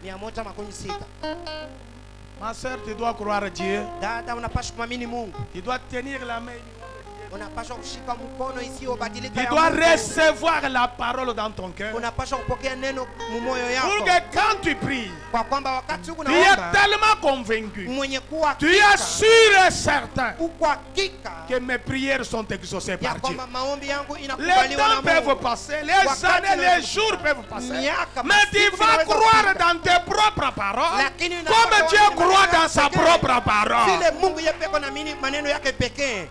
116. Ma soeur, tu dois croire à Dieu. Dada, unapaswa kumamini Mungu. Tu dois tenir la main immuable. Unapaswa kushika mkono isiyobadilika Tu ya dois Mungu. recevoir la parole dans ton cœur. Unapaswa kupokea neno mumoyo Pour yako. que quand tu pries, Kwa kwamba wakati huko tu es naomba tellement convaincu, mwenye kuwa tu es sûr et certain uko hakika que mes prières sont exaucées ya par Dieu. kwamba maombi yangu Les inakubaliwa temps na peuvent Mungu. passer, les années, les jours peuvent passer. Miaka, Mais tu masiku vas inaweza croire kupita. dans tes propres paroles, Lakini comme unapaswa Dieu kuamini croit maneno dans yake sa pekee. propre parole. Vile Mungu yeye pekee anaamini maneno yake pekee.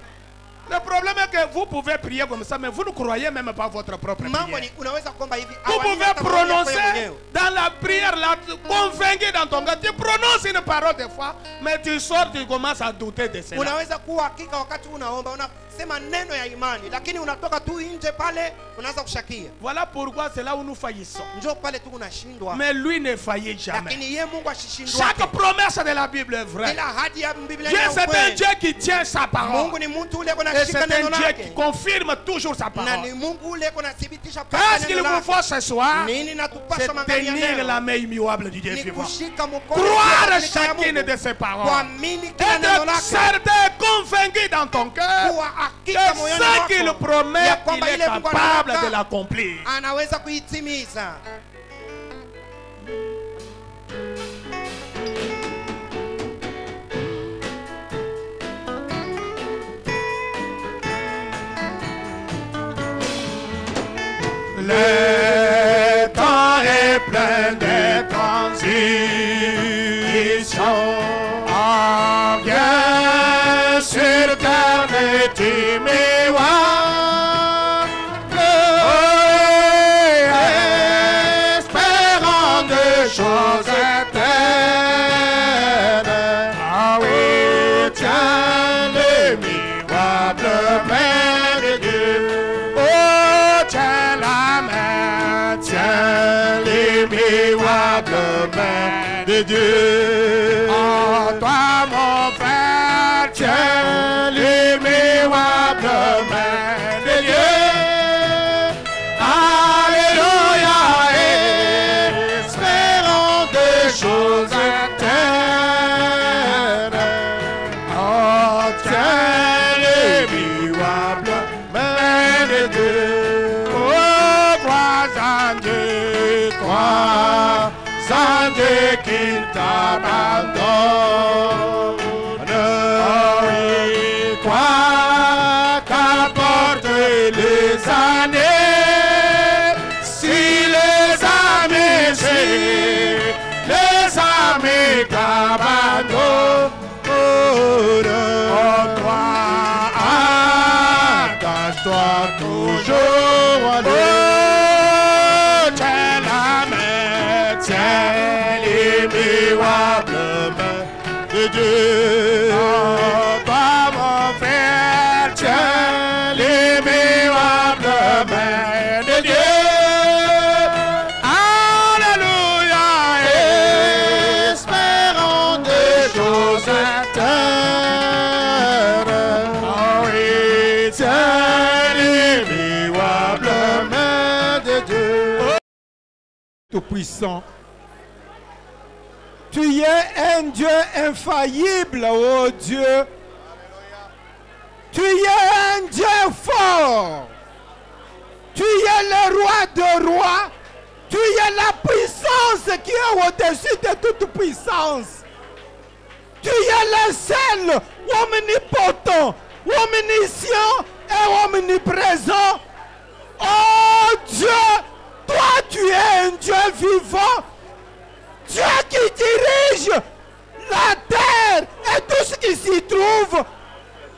Le problème est que vous pouvez prier comme ça, mais vous ne croyez même pas votre propre Mambo prière. ni unaweza kuomba hivi. Vous awali pouvez hata maombi yako prononcer mwenyewe. dans la prière, là, convaincu dans ton cœur. Tu prononces une parole des fois, mais tu sors, tu commences à douter de cela. Unaweza kuwa hakika wakati unaomba unasema neno ya imani, lakini unatoka tu nje pale unaanza kushakia. Voilà pourquoi c'est là où nous faillissons. Njoo pale tu unashindwa. Mais lui ne faillit jamais. Lakini yeye Mungu ashishindwa. Chaque promesse de la Bible est vraie. Ila ahadi ya Biblia Dieu, ni c'est un ukweli. Dieu qui tient sa parole. Mungu ni mtu ule Et kunashika c'est un neno Dieu qui lake. confirme toujours sa Na parole. ni Mungu ule kunathibitisha Qu'est-ce qu'il neno vous lake. faut ce soir? Nini C'est natupasha mangalia tenir leo? la main immuable du Dieu Ni vivant. kushika mkono Croire wa chacune Mungu. de ses paroles. Kuamini kila neno Être lake. certain, convaincu dans ton cœur Kuwa que hakika moyoni ce qu'il mwako promet, ya il kwamba est ile Mungu capable anataka, de l'accomplir. anaweza kuitimiza. Le temps est plein de transitions. En bien sur terre et tu me vois. Espérant de choses éternelles. Ah oui, tiens l'immuable main de Dieu. Oh, tiens la main, tiens l'immuable main de Dieu. Oh, toi mon frère, tiens l'immuable main de Dieu. Alléluia, espérons des choses éternelles. Oh, tiens l'immuable main de Dieu. Oh, crois en Dieu, crois en Dieu qu'il t'abandonne. Oh, oui, crois qu'apporte les années, si les amis, les amis t'abandonnent. Oh, crois, attache-toi toujours à Dieu. Oh, tiens la main, tiens l'immuable main de Dieu. Oh, toi mon frère, tiens l'immuable main de Dieu. Alléluia, espérons des choses éternelles. Oh oui, tiens l'immuable main de Dieu. Tout-Puissant. Tu es un Dieu infaillible, oh Dieu. Tu es un Dieu fort. Tu es le roi de rois. Tu es la puissance qui est au-dessus de toute puissance. Tu es le seul omnipotent, omniscient et omniprésent. Oh Dieu, toi tu es un Dieu vivant. Dieu qui dirige la terre et tout ce qui s'y trouve.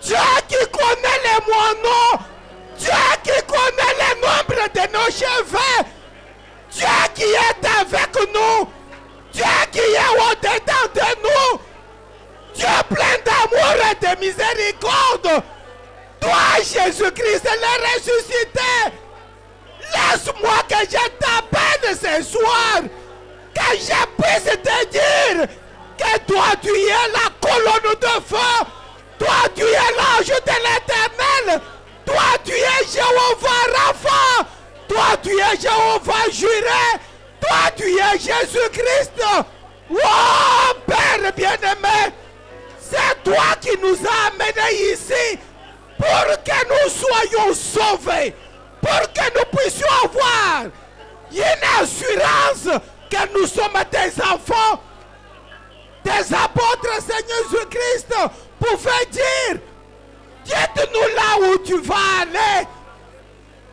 Dieu qui connaît les moineaux. Dieu qui connaît le nombre de nos cheveux. Dieu qui est avec nous. Dieu qui est au-dedans de nous. Dieu plein d'amour et de miséricorde. Toi, Jésus-Christ, le ressuscité. Laisse-moi que je t'appelle ce soir. Que je puisse te dire que toi tu es la colonne de feu. Toi tu es l'ange de l'Éternel. Toi tu es Jéhovah Rapha. Toi tu es Jéhovah Jireh. Toi tu es Jésus-Christ. Oh Père bien-aimé, c'est toi qui nous as amenés ici pour que nous soyons sauvés, pour que nous puissions avoir une assurance que nous sommes des enfants. Des apôtres, Seigneur Jésus-Christ, pouvaient dire, dites-nous là où tu vas aller.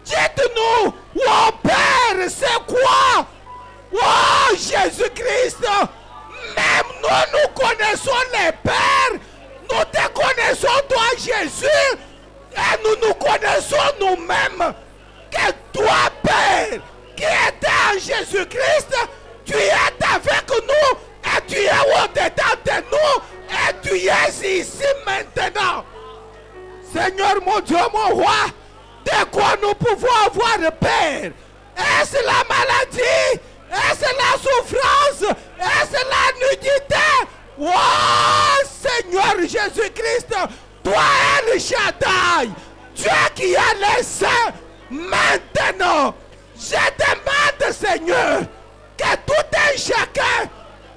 Dites-nous, oh Père, c'est quoi? Oh Jésus-Christ, même nous connaissons les pères, nous te connaissons toi Jésus, et nous connaissons nous-mêmes que toi, Père, qui étais en Jésus-Christ, tu es avec nous et tu es au-dedans de nous et tu es ici maintenant. Seigneur mon Dieu, mon roi, de quoi nous pouvons avoir Père? Est-ce la maladie? Est-ce la souffrance? Est-ce la nudité? Oh Seigneur Jésus-Christ, toi El Shaddai, Dieu qui a les saints, maintenant, je demande Seigneur, que tout un chacun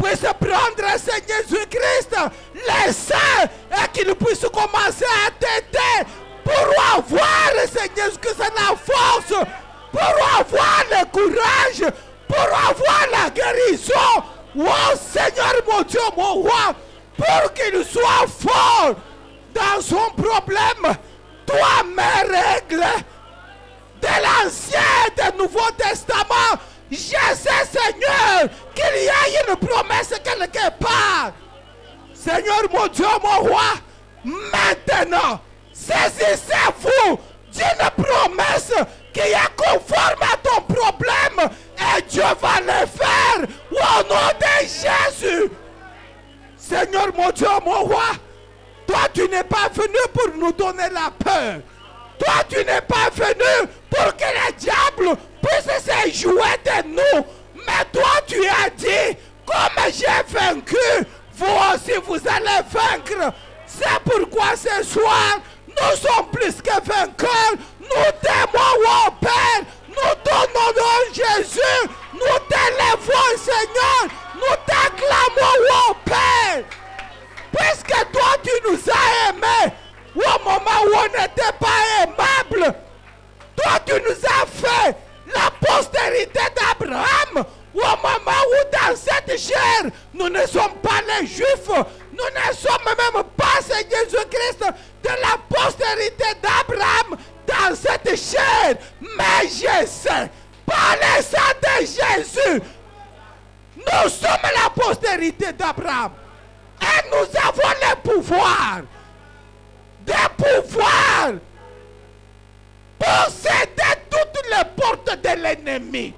puisse prendre Seigneur Jésus-Christ, les saints, et qu'il puisse commencer à t'aider pour avoir Seigneur Jésus-Christ la force, pour avoir le courage, pour avoir la guérison. Oh Seigneur mon Dieu, mon roi, pour qu'il soit fort dans son problème. Toi, mes règles de l'Ancien et du Nouveau Testament, je sais, Seigneur, qu'il y a une promesse quelque part. Seigneur mon Dieu, mon roi, maintenant, saisissez-vous d'une promesse qui est conforme à ton problème et Dieu va le faire au nom de Jésus. Seigneur mon Dieu, mon roi, toi tu n'es pas venu pour nous donner la peur. Toi tu n'es pas venu pour que le diable puisse se jouer de nous. Mais toi tu as dit, comme j'ai vaincu, vous aussi vous allez vaincre. C'est pourquoi ce soir, nous sommes plus que vainqueurs. Nous t'aimons, oh Père. Nous t'honorons, Jésus. Nous t'élèvons, Seigneur. Nous t'acclamons, oh Père. Puisque toi, tu nous as aimés au moment où on n'était pas aimable. Toi, tu nous as fait la postérité d'Abraham au moment où dans cette chair, nous ne sommes pas les Juifs. Nous ne sommes même pas, Seigneur Jésus-Christ, de la postérité d'Abraham dans cette chair. Mais je sais, par le sang de Jésus, nous sommes la postérité d'Abraham. Et nous avons le pouvoir, pour céder toutes les portes de l'ennemi.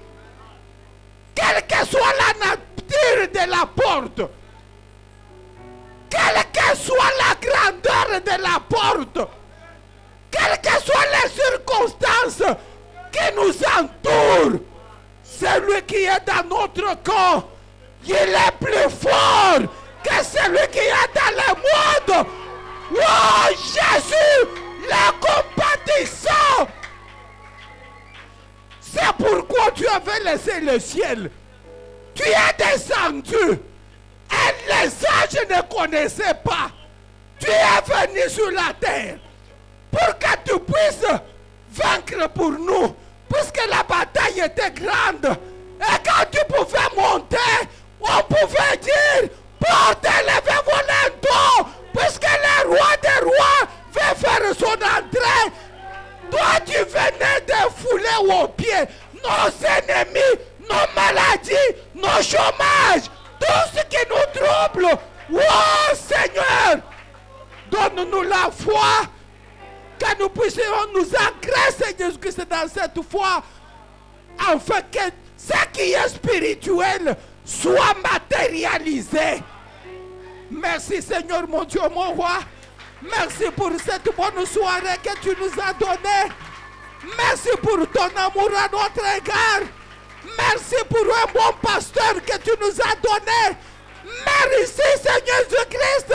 Quelle que soit la nature de la porte, quelle que soit la grandeur de la porte, quelles que soient les circonstances qui nous entourent, celui qui est dans notre corps, il est plus fort que celui qui est dans le monde. Oh Jésus, le compatissant. C'est pourquoi tu avais laissé le ciel. Tu es descendu. Et les anges ne connaissaient pas. Tu es venu sur la terre pour que tu puisses vaincre pour nous. Puisque la bataille était grande. Et quand tu pouvais monter, on pouvait dire, portez levez-vous les dos. Puisque le roi des rois veut faire son entrée. Toi, tu venais de fouler aux pieds nos ennemis, nos maladies, nos chômages, tout ce qui nous trouble. Oh Seigneur, donne-nous la foi, que nous puissions nous ancrer, Seigneur Jésus-Christ, dans cette foi, afin que ce qui est spirituel soit matérialisé. Merci Seigneur mon Dieu, mon roi. Merci pour cette bonne soirée que tu nous as donnée. Merci pour ton amour à notre égard. Merci pour un bon pasteur que tu nous as donné. Merci Seigneur Jésus-Christ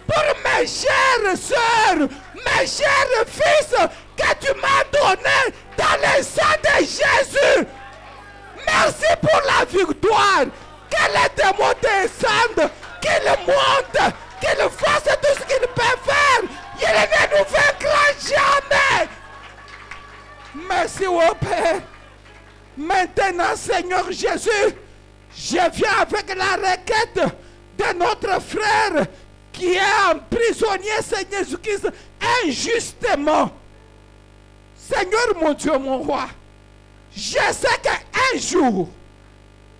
pour mes chères sœurs, mes chers fils que tu m'as donnés dans le sang de Jésus. Merci pour la victoire. Que les démons descendent, qu'ils montent, qu'ils fassent tout ce qu'ils peuvent faire. Il ne nous vaincra jamais. Merci au Père. Maintenant, Seigneur Jésus, je viens avec la requête de notre frère qui est emprisonné, Seigneur Jésus-Christ, injustement. Seigneur mon Dieu, mon roi, je sais qu'un jour,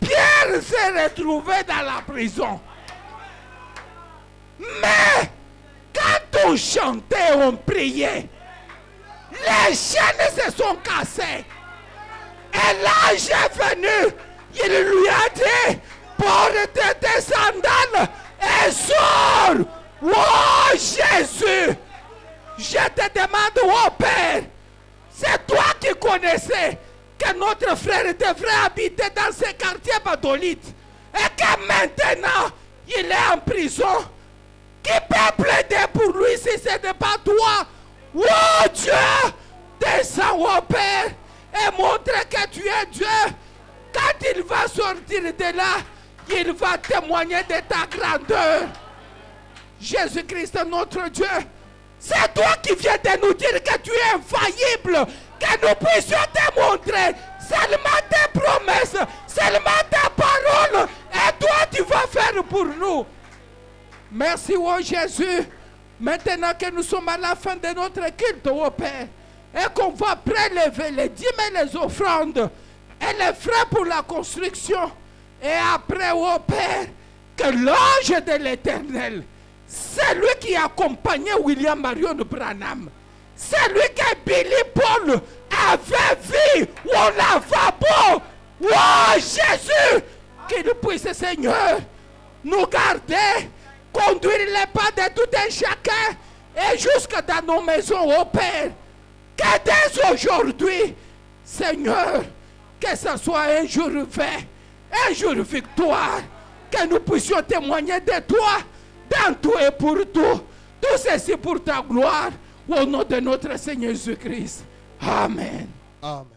Pierre s'est retrouvé dans la prison. Mais quand on chantait, on priait, Les chaînes se sont cassées. Et l'ange est venu. Il lui a dit, porte tes sandales et sors. Oh Jésus, je te demande, oh Père, c'est toi qui connaissais que notre frère devrait habiter dans ce quartier badolite et que maintenant il est en prison. Qui peut plaider pour lui si ce n'est pas toi? Oh Dieu, descends, oh Père, et montre que tu es Dieu. Quand il va sortir de là, il va témoigner de ta grandeur. Jésus-Christ, notre Dieu, c'est toi qui viens de nous dire que tu es infaillible, que nous puissions te montrer seulement tes promesses, seulement tes paroles, et toi tu vas faire pour nous. Merci, oh Jésus. Maintenant que nous sommes à la fin de notre culte, oh Père, et qu'on va prélever les dîmes et les offrandes et les frais pour la construction, et après, oh Père, que l'ange de l'Éternel, c'est lui qui accompagnait William Marion Branham, c'est lui que Billy Paul avait vu au lavabo, oh Jésus, qu'il puisse, Seigneur, nous garder, conduire les pas de tout un chacun et jusque dans nos maisons, oh Père. Que dès aujourd'hui, Seigneur, que ce soit un jour fait, un jour victoire, que nous puissions témoigner de toi, dans tout et pour tout. Tout ceci pour ta gloire, au nom de notre Seigneur Jésus-Christ. Amen. Amen.